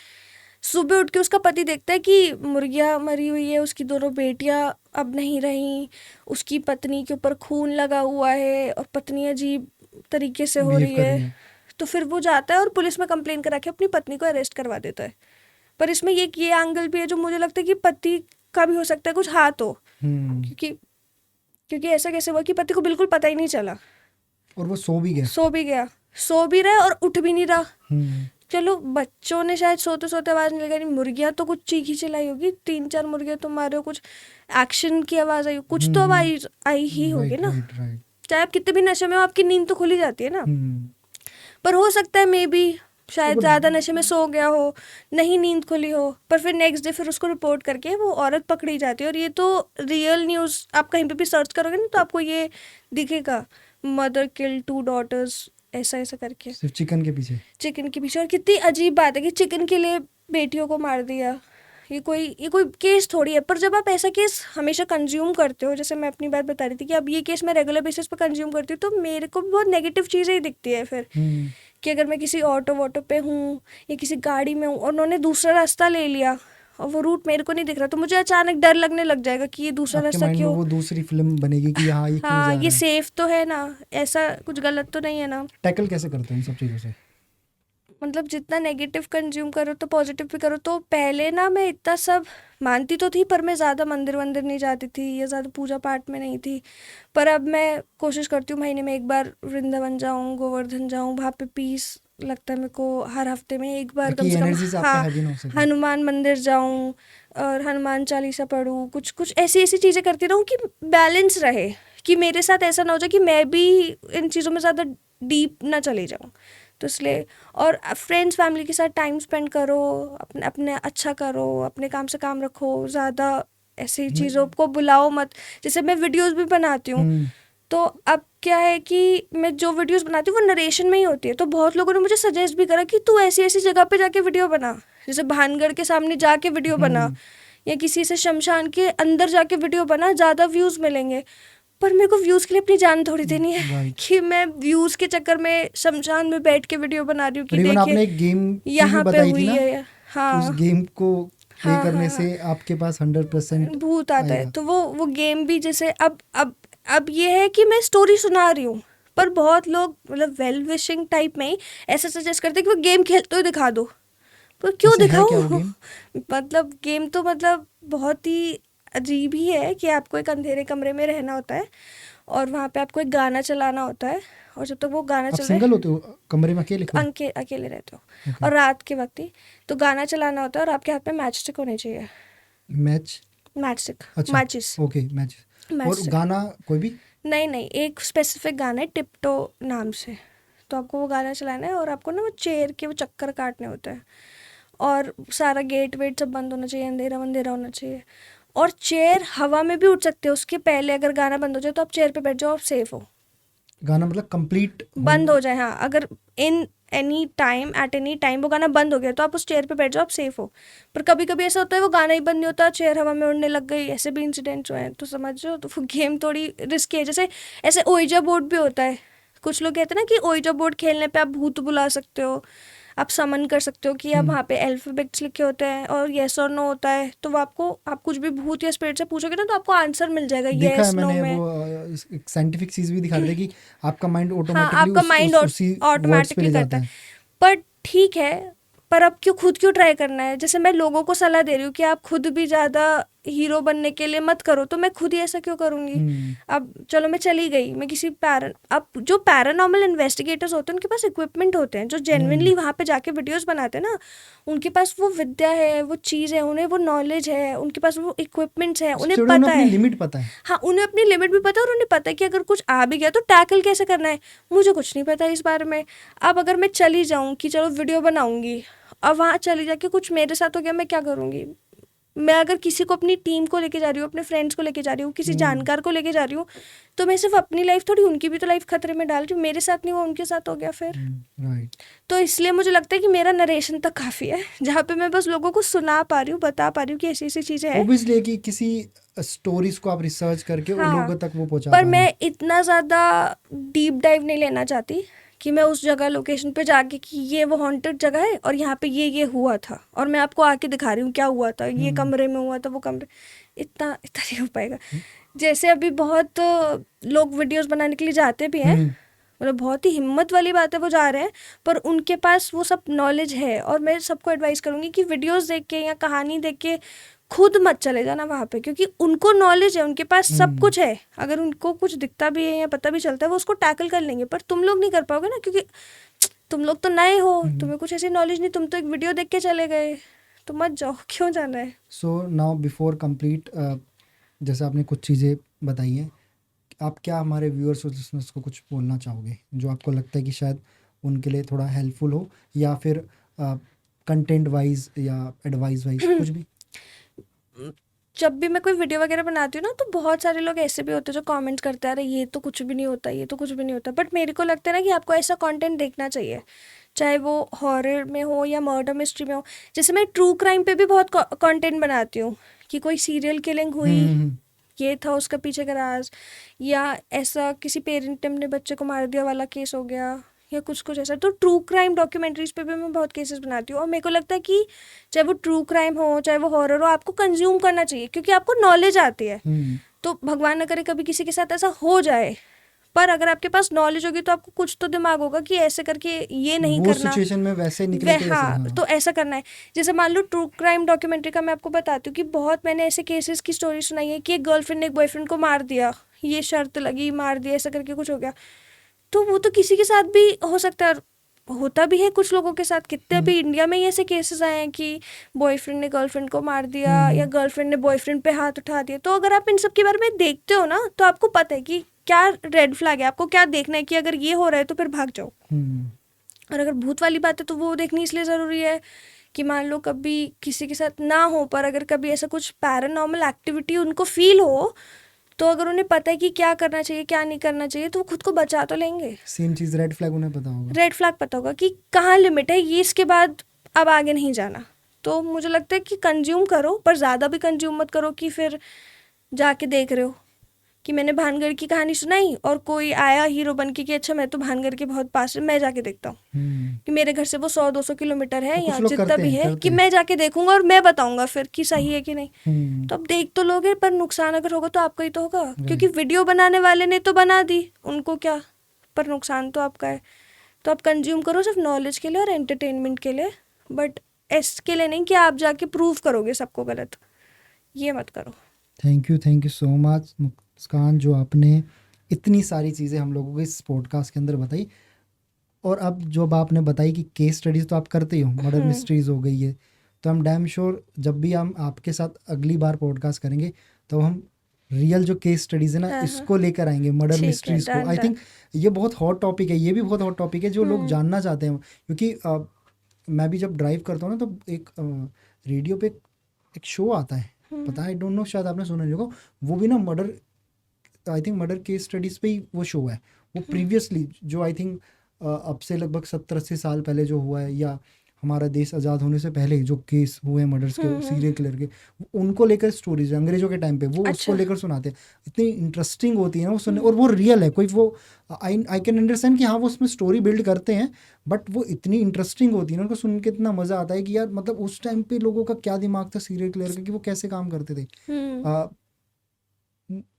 सुबह उठ के उसका पति देखता है कि मुर्गियाँ मरी हुई है, उसकी दोनों बेटियां अब नहीं रहीं, उसकी पत्नी के ऊपर खून लगा हुआ है और पत्नी अजीब तरीके से हो बिहेव रही कर रही है। है। तो फिर वो जाता है और पुलिस में कंप्लेन करा के अपनी पत्नी को अरेस्ट करवा देता है। पर इसमें ये एंगल भी है जो मुझे लगता है कि पति का भी हो सकता है कुछ हाथ हो, हम्म। क्योंकि क्योंकि ऐसा कैसे हुआ कि पति को बिल्कुल पता ही नहीं चला, और वो सो भी गया। सो भी गया, सो भी रहा है और उठ भी नहीं रहा। हम्म। चलो बच्चों ने शायद सोते सोते आवाज नहीं लगाई, मुर्गियां तो कुछ चीखी चिल्लाई होगी, 3-4 मुर्गियां तुम मारे हो, कुछ एक्शन की आवाज आई, कुछ तो आवाज आई ही होगी राइट ना। Right right. चाहे आप कितने भी नशे में हो, आपकी नींद तो खुली जाती है ना। हम्म। पर हो सकता है मे बी शायद पर ज्यादा नशे में सो गया हो, नहीं नींद खुली हो, पर फिर नेक्स्ट डे फिर उसको रिपोर्ट करके वो औरत पकड़ी जाती है। और ये तो रियल न्यूज़, आप कहीं पे भी सर्च करोगे ना तो आपको ये दिखेगा, मदर किल 2 डॉटर्स, ऐसा ऐसा करके, सिर्फ चिकन के पीछे। चिकन के पीछे। और कितनी अजीब बात है कि चिकन के लिए बेटियों को मार दिया। ये कोई केस थोड़ी है। पर जब आप ऐसा केस हमेशा कंज्यूम करते हो, जैसे मैं अपनी बात बता रही थी कि अब ये केस मैं रेगुलर बेसिस पर कंज्यूम करती हूँ, तो मेरे को भी बहुत नेगेटिव चीज़ें ही दिखती है फिर, कि अगर मैं किसी ऑटो वोटो पे हूँ या किसी गाड़ी में हूँ और उन्होंने दूसरा रास्ता ले लिया और वो रूट मेरे को नहीं दिख रहा, तो मुझे अचानक डर लगने लग जाएगा कि ये दूसरा आपके रास्ता माइंड में क्यों, वो दूसरी फिल्म बनेगी कि हाँ ये क्यों हाँ जा ये रहा है। सेफ तो है ना, ऐसा कुछ गलत तो नहीं है ना। टैकल कैसे करते हैं इन सब चीज़ों से? मतलब जितना नेगेटिव कंज्यूम करो तो पॉजिटिव भी करो। तो पहले ना मैं इतना सब मानती तो थी, पर मैं ज़्यादा मंदिर वंदिर नहीं जाती थी या ज़्यादा पूजा पाठ में नहीं थी। पर अब मैं कोशिश करती हूँ महीने में एक बार वृंदावन जाऊँ, गोवर्धन जाऊँ, वहाँ पे पीस लगता है मेरे को। हर हफ्ते में एक बार कम ताकि से कम, एनर्जी से आप पे हाँ, हैवी ना हो सके। हनुमान मंदिर जाऊँ और हनुमान चालीसा पढूँ, कुछ कुछ ऐसी ऐसी चीज़ें करती रहूँ कि बैलेंस रहे, कि मेरे साथ ऐसा ना हो जाए कि मैं भी इन चीज़ों में ज़्यादा डीप ना चली जाऊँ। तो इसलिए, और फ्रेंड्स फैमिली के साथ टाइम स्पेंड करो, अपने अपने अच्छा करो, अपने काम से काम रखो, ज़्यादा ऐसी चीज़ों को बुलाओ मत। जैसे मैं वीडियोस भी बनाती हूँ, तो अब क्या है कि मैं जो वीडियोस बनाती हूँ वो नरेशन में ही होती है। तो बहुत लोगों ने मुझे सजेस्ट भी करा कि तू ऐसी ऐसी जगह पे जाके वीडियो बना, जैसे भानगढ़ के सामने जाके वीडियो बना, या किसी से शमशान के अंदर जाके वीडियो बना, ज़्यादा व्यूज़ मिलेंगे। पर मेरे को व्यूज़ के लिए अपनी जान थोड़ी देनी है राइट। कि मैं व्यूज़ के चक्कर में शमशान में बैठ के वीडियो बना रही हूँ कि और इवन आपने देखिए एक गेम की भी यहाँ पे बताई थी हुई ना, है। कि उस हाँ गेम को प्ले हाँ करने हाँ से आपके पास 100% भूत आता है। आएगा। तो वो गेम भी जैसे अब ये है कि मैं स्टोरी सुना रही हूँ, पर बहुत लोग मतलब वेल विशिंग टाइप में ही ऐसा सजेस्ट करते हैं कि वो गेम खेलते हुए दिखा दो। पर क्यों वैसे है क्या वो दिखाऊं? गेम? मतलब गेम तो मतलब बहुत ही अजीब ही है कि आपको एक अंधेरे कमरे में रहना होता है और वहाँ पे आपको एक गाना चलाना होता है, और जब तक वो गाना आप चल रहा सिंगल होते हो कमरे में अकेले खुद? है, अकेले रहते हो ओके। और रात के वक्त ही तो गाना चलाना होता है, और आपके हाथ में मैच स्टिक होने चाहिए। मैच? मैच स्टिक, अच्छा। Matches, okay match. मैच और स्टिक। गाना कोई भी? नहीं नहीं, एक स्पेसिफिक गाना है टिप्टो नाम से। तो आपको वो गाना चलाना है और आपको ना वो चेयर के वो चक्कर काटने होते हैं, और सारा गेट वेट सब बंद होना चाहिए, अंधेरा वंधेरा होना चाहिए, और चेयर हवा में भी उठ सकते हो। उसके पहले अगर गाना बंद हो जाए तो आप चेयर पे बैठ जाओ, आप सेफ हो। गाना मतलब कंप्लीट बंद हो जाए, हाँ, अगर in any time at any time वो गाना बंद हो गया तो आप उस चेयर पे बैठ जाओ, आप सेफ हो। पर कभी कभी ऐसा होता है वो गाना ही बंद नहीं होता, चेयर हवा में उड़ने लग गई, ऐसे भी इंसिडेंट्स हुए हैं। तो समझो, तो वो गेम थोड़ी रिस्की है। जैसे ऐसे ओइजा बोर्ड भी होता है, कुछ लोग कहते हैं ना कि ओइजा बोर्ड खेलने पे आप भूत बुला सकते हो, आप समन कर सकते हो, कि आप वहाँ पे अल्फाबेट्स लिखे होते हैं और येस और नो होता है, तो वो आपको, आप कुछ भी भूत या स्पिरिट से पूछोगे ना तो आपको आंसर मिल जाएगा देखा है येस नो मैंने। में। वो एक साइंटिफिक चीज भी दिखा रहे थे कि आपका माइंड हाँ, ऑटोमेटिकली आपका उस माइंड उसी वर्ड्स पे ऑटोमेटिकली ले करता जाता है। है। पर ठीक है, पर अब खुद क्यों ट्राई करना है? जैसे मैं लोगों को सलाह दे रही हूँ कि आप खुद भी ज़्यादा हीरो बनने के लिए मत करो, तो मैं खुद ही ऐसा क्यों करूँगी? अब चलो मैं चली गई, मैं किसी अब जो पैरानॉर्मल इन्वेस्टिगेटर्स होते हैं उनके पास इक्विपमेंट होते हैं, जो जेन्युइनली वहाँ पे जाके वीडियोस बनाते हैं ना, उनके पास वो विद्या है, वो चीज़ है, उन्हें वो नॉलेज है, उनके पास वो इक्विपमेंट्स है, उन्हें उन्हें पता अपनी है। लिमिट पता है। हाँ, उन्हें अपनी लिमिट भी पता है, और उन्हें पता है कि अगर कुछ आ भी गया तो टैकल कैसे करना है। मुझे कुछ नहीं पता इस बारे में। अब अगर मैं चली जाऊँ कि चलो वीडियो बनाऊंगी, अब वहाँ चली जाके कुछ मेरे साथ हो गया, मैं क्या करूँगी? मैं अगर किसी को, अपनी टीम को लेके जा रही हूँ, अपने फ्रेंड्स को लेके जा रही हूँ, किसी जानकार को लेके जा रही हूँ, तो मैं सिर्फ अपनी लाइफ थोड़ी, उनकी भी तो लाइफ खतरे में डाल रही हूँ। मेरे साथ नहीं हुआ, उनके साथ हो गया फिर। राइट। तो इसलिए मुझे लगता है कि मेरा नरेशन तक काफ़ी है, जहाँ पे मैं बस लोगों को सुना पा रही हूँ, बता पा रही हूँ कि ऐसी ऐसी चीज़ें हैं। ऑब्वियसली कि किसी स्टोरीज को आप रिसर्च करके और हाँ, लोगों तक वो पहुंचा पर पा रहे मैं हैं। इतना ज़्यादा डीप डाइव नहीं लेना चाहती कि मैं उस जगह लोकेशन पे जाके कि ये वो हॉन्टेड जगह है और यहाँ पे ये हुआ था और मैं आपको आके दिखा रही हूँ क्या हुआ था, ये कमरे में हुआ था, वो कमरे, इतना इतना नहीं हो पाएगा। जैसे अभी बहुत लोग वीडियोस बनाने के लिए जाते भी हैं, मतलब बहुत ही हिम्मत वाली बात है, वो जा रहे हैं, पर उनके पास वो सब नॉलेज है। और मैं सबको एडवाइस करूँगी कि वीडियोस देख के या कहानी देख के खुद मत चले जाना वहाँ पे, क्योंकि उनको नॉलेज है, उनके पास सब कुछ है। अगर उनको कुछ दिखता भी है या पता भी चलता है वो उसको टैकल कर लेंगे, पर तुम लोग नहीं कर पाओगे ना, क्योंकि तुम लोग तो नए हो, तुम्हें कुछ ऐसी नॉलेज नहीं, तुम तो एक वीडियो देख के चले गए, तो मत जाओ, क्यों जाना है। सो नाउ बिफोर कंप्लीट, जैसे आपने कुछ चीज़ें बताई हैं, आप क्या हमारे व्यूअर्स और लिसनर्स को कुछ बोलना चाहोगे जो आपको लगता है कि शायद उनके लिए थोड़ा हेल्पफुल हो, या फिर कंटेंट वाइज या एडवाइस वाइज कुछ भी? जब भी मैं कोई वीडियो वगैरह बनाती हूँ ना, तो बहुत सारे लोग ऐसे भी होते हैं जो कमेंट करते हैं, अरे ये तो कुछ भी नहीं होता, ये तो कुछ भी नहीं होता। बट मेरे को लगता है ना कि आपको ऐसा कंटेंट देखना चाहिए, चाहे वो हॉरर में हो या मर्डर मिस्ट्री में हो। जैसे मैं ट्रू क्राइम पे भी बहुत कंटेंट बनाती हूँ कि कोई सीरियल किलिंग हुई, ये था उसका पीछे का राज, या ऐसा किसी पेरेंट ने अपने बच्चे को मार दिया वाला केस हो गया, या कुछ कुछ ऐसा। तो ट्रू क्राइम डॉक्यूमेंट्रीज पे भी मैं बहुत केसेस बनाती हूँ। और मेरे को लगता है कि चाहे वो ट्रू क्राइम हो चाहे वो हॉरर हो, आपको कंज्यूम करना चाहिए, क्योंकि आपको नॉलेज आती है। तो भगवान न करे कभी किसी के साथ ऐसा हो जाए, पर अगर आपके पास नॉलेज होगी तो आपको कुछ तो दिमाग होगा कि ऐसे करके ये नहीं वो करना, सिचुएशन में वैसे निकले तो ऐसे, हाँ तो ऐसा करना है। जैसे मान लो ट्रू क्राइम डॉक्यूमेंट्री का मैं आपको बताती हूँ कि बहुत मैंने ऐसे केसेस की स्टोरी सुनाई है कि एक गर्लफ्रेंड ने एक बॉयफ्रेंड को मार दिया, ये शर्त लगी, मार दिया, ऐसा करके कुछ हो गया। तो वो तो किसी के साथ भी हो सकता है, होता भी है कुछ लोगों के साथ। कितने अभी इंडिया में ही ऐसे केसेस आए हैं कि बॉयफ्रेंड ने गर्लफ्रेंड को मार दिया या गर्लफ्रेंड ने बॉयफ्रेंड पे हाथ उठा दिया। तो अगर आप इन सब के बारे में देखते हो ना, तो आपको पता है कि क्या रेड फ्लैग है, आपको क्या देखना है, कि अगर ये हो रहा है तो फिर भाग जाओ। और अगर भूत वाली बात है तो वो देखनी इसलिए ज़रूरी है कि मान लो कभी किसी के साथ ना हो, पर अगर कभी ऐसा कुछ पैरानॉर्मल एक्टिविटी उनको फील हो, तो अगर उन्हें पता है कि क्या करना चाहिए क्या नहीं करना चाहिए, तो वो खुद को बचा तो लेंगे। सेम चीज़ रेड फ्लैग उन्हें पता होगा, रेड फ्लैग पता होगा कि कहाँ लिमिट है, ये इसके बाद अब आगे नहीं जाना। तो मुझे लगता है कि कंज्यूम करो, पर ज़्यादा भी कंज्यूम मत करो कि फिर जाके देख रहे हो कि मैंने भानगढ़ की कहानी सुनाई और कोई आया हीरो बन के कि अच्छा मैं तो भानगढ़ के बहुत पास है, मैं जाके देखता हूँ कि मेरे घर से वो 100-200 किलोमीटर है या जितना भी है, कि मैं जाके देखूंगा और मैं बताऊंगा फिर कि सही है कि नहीं। तो अब देख तो लोगे, पर नुकसान अगर होगा तो आपका ही तो होगा, क्योंकि वीडियो बनाने वाले ने तो बना दी, उनको क्या, पर नुकसान तो आपका है। तो आप कंज्यूम करो सिर्फ नॉलेज के लिए और एंटरटेनमेंट के लिए, बट इसके लिए नहीं कि आप जाके प्रूव करोगे सबको गलत, ये मत करो। थैंक यू सो मच मुस्कान, जो आपने इतनी सारी चीज़ें हम लोगों को इस पॉडकास्ट के अंदर बताई। और अब जब आपने बताई कि केस स्टडीज़ तो आप करते ही हो, मर्डर मिस्ट्रीज हो गई है, तो हम डैम श्योर जब भी हम आपके साथ अगली बार पॉडकास्ट करेंगे तो हम रियल जो केस स्टडीज़ है ना इसको लेकर आएंगे, मर्डर मिस्ट्रीज़ को। आई थिंक ये बहुत हॉट टॉपिक है, ये भी बहुत हॉट टॉपिक है जो लोग जानना चाहते हैं। क्योंकि मैं भी जब ड्राइव करता हूँ ना, तो एक रेडियो पे एक शो आता है, पता है, आई डोंट नो, शायद आपने सुना नहीं होगा, वो भी ना murder, I think murder case studies पे ही वो शो है। वो प्रीवियसली जो आई थिंक अब से लगभग 70-80 साल पहले जो हुआ है, या हमारा देश आज़ाद होने से पहले जो केस हुए मर्डर्स के, सीरियल किलर के, उनको लेकर स्टोरीज अंग्रेजों के टाइम पे वो उसको लेकर सुनाते हैं। इतनी इंटरेस्टिंग होती है ना वो सुनने, और वो रियल है। कोई वो आई कैन अंडरस्टैंड कि हाँ वो उसमें स्टोरी बिल्ड करते हैं, बट वो इतनी इंटरेस्टिंग होती है ना, उनको सुन के इतना मज़ा आता है कि यार मतलब उस टाइम पे लोगों का क्या दिमाग था सीरियल किलर का, कि वो कैसे काम करते थे।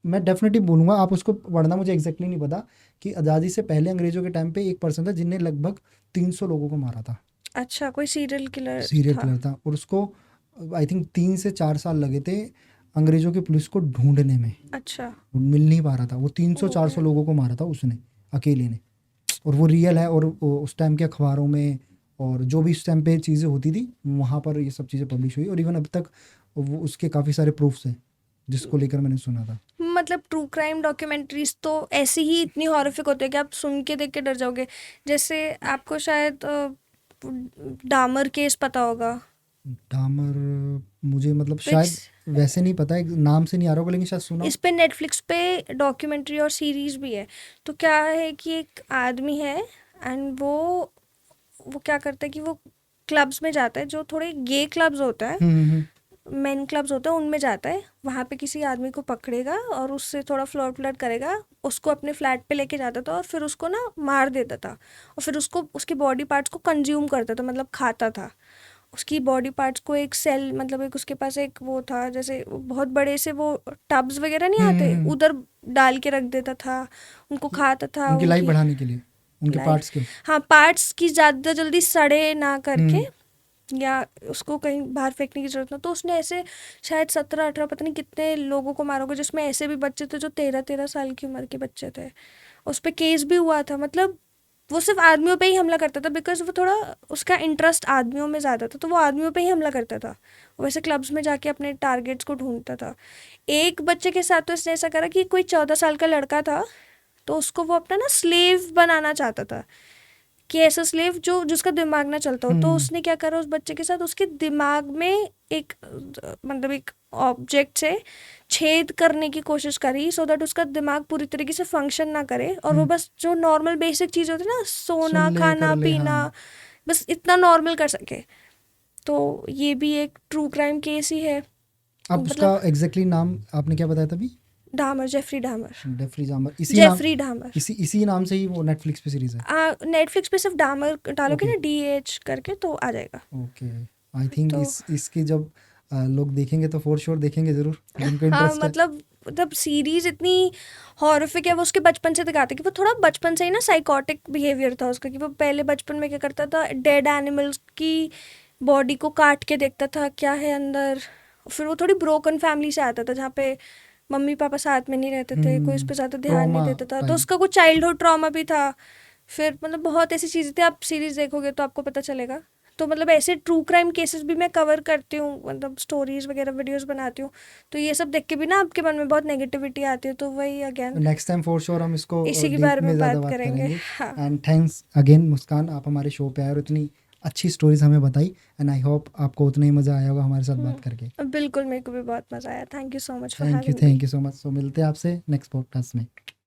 मैं डेफिनेटली बोलूँगा, आप उसको पढ़ना, मुझे एग्जैक्टली नहीं पता, कि आज़ादी से पहले अंग्रेजों के टाइम पे एक पर्सन था जिनने लगभग 300 लोगों को मारा था। अच्छा, कोई सीरियल किलर था, और उसको आई थिंक 3 से 4 साल लगे थे अंग्रेजों की पुलिस को ढूंढने में। अच्छा, वो मिल नहीं पा रहा था। वो 300-400 लोगों को मारा था उसने अकेले ने, और वो रियल है। और उस टाइम के अखबारों में और जो भी उस टाइम पे चीज़ें होती थी वहाँ पर ये सब चीज़ें पब्लिश हुई, और इवन अब तक वो उसके काफ़ी सारे प्रूफ्स हैं जिसको लेकर मैंने सुना था। मतलब ट्रू क्राइम डॉक्यूमेंट्रीज तो ऐसी ही इतनी हॉरिफिक होती है कि आप सुन के देख के डर जाओगे। जैसे आपको शायद डामर केस पता होगा। डामर मुझे मतलब शायद वैसे नहीं पता है, नाम से नहीं आ रहा होगा, लेकिन शायद सुना। इस पे नेटफ्लिक्स पे डॉक्यूमेंट्री और सीरीज भी है। तो क्या है कि एक आदमी है एंड वो क्या करता है कि वो क्लब्स में जाता है, जो थोड़े गे क्लब्स होता है, मेन क्लब्स होते हैं उनमें जाता है, वहाँ पे किसी आदमी को पकड़ेगा और उससे थोड़ा फ्लर्ट करेगा, उसको अपने फ्लैट पे लेके जाता था और फिर उसको ना मार देता था और फिर उसको उसके बॉडी पार्ट्स को कंज्यूम करता था, मतलब खाता था उसकी बॉडी पार्ट्स को। एक सेल मतलब एक उसके पास एक वो था, जैसे बहुत बड़े से वो टब्स वगैरह नहीं आते, हम्म। उधर डाल के रख देता था, उनको खाता था उनकी लाइफ उनकी बढ़ाने के लिए, उनके लाइफ। पार्ट्स के। हाँ, पार्ट्स की ज़्यादा जल्दी सड़े ना करके, हम्म। या उसको कहीं बाहर फेंकने की जरूरत ना। तो उसने ऐसे शायद 17-18 पता नहीं कितने लोगों को मारा होगा, जिसमें ऐसे भी बच्चे थे जो 13-13 साल की उम्र के बच्चे थे। उस पर केस भी हुआ था। मतलब वो सिर्फ आदमियों पे ही हमला करता था, बिकॉज वो थोड़ा उसका इंटरेस्ट आदमियों में ज़्यादा था, तो वो आदमियों पे ही हमला करता था। वो वैसे क्लब्स में जाके अपने टारगेट्स को ढूंढता था। एक बच्चे के साथ तो इसने ऐसा करा कि कोई 14 साल का लड़का था, तो उसको वो अपना ना स्लेव बनाना चाहता था, कि ऐसा स्लेव जो जिसका दिमाग ना चलता हो। तो हम्म। उसने क्या करा उस बच्चे के साथ, उसके दिमाग में एक मतलब एक ऑब्जेक्ट से छेद करने की कोशिश करी, सो दैट उसका दिमाग पूरी तरीके से फंक्शन ना करे और वो हम्म। बस जो नॉर्मल बेसिक चीज़ होती है ना, सोना, सुन ले खाना कर ले, पीना, हाँ। बस इतना नॉर्मल कर सके। तो ये भी एक ट्रू क्राइम केस ही है। अब उसका मतलब एग्जैक्टली नाम आपने क्या बताया था अभी? डामर, जेफरी डामर। डेफरी जामर, इसी नाम, जेफरी डामर। इसी नाम से ही वो नेटफ्लिक्स पे सीरीज है। नेटफ्लिक्स पे सिर्फ डामर डालोगे ओके ना, DH करके, तो आ जाएगा। ओके। आई थिंक तो इसकी जब लोग देखेंगे तो फॉर श्योर देखेंगे जरूर, जिनको हाँ, इंटरेस्ट है। मतलब सीरीज इतनी हॉरिफिक है। वो उसके बचपन से दिखाते कि वो थोड़ा बचपन से ही ना साइकोटिक बिहेवियर था उसका, कि वो पहले बचपन में क्या करता था, डेड एनिमल्स की बॉडी को काट के देखता था क्या है अंदर। फिर वो थोड़ी ब्रोकन फैमिली से आता था, जहाँ पे मम्मी पापा साथ में नहीं रहते थे, कोई उस पर ज़्यादा ध्यान नहीं ट्रॉमा देता था, तो टाइप। उसका कुछ चाइल्डहुड ट्रॉमा भी था। फिर मतलब बहुत ऐसी चीज़ें थी, आप सीरीज देखोगे तो आपको पता चलेगा। तो मतलब ऐसे ट्रू क्राइम केसेस भी मैं कवर करती हूँ, मतलब स्टोरीज वगैरह वीडियोस बनाती हूँ। तो ये सब देख के भी ना आपके मन में बहुत नेगेटिविटी आती है, तो वही again next time for sure हम इसको इसी के डीप बारे में में ज़्यादा बात बात करेंगे। करेंगे। हाँ, एंड थैंक्स अगेन मुस्कान, आप हमारे शो पे आए और इतनी अच्छी स्टोरीज हमें बताई। एंड आई होप आपको उतना ही मज़ा आया होगा हमारे साथ बात करके। बिल्कुल, मेरे को भी बहुत मज़ा आया। Thank you so much for having me. Thank you so much. So मिलते हैं आपसे नेक्स्ट पॉडकास्ट में।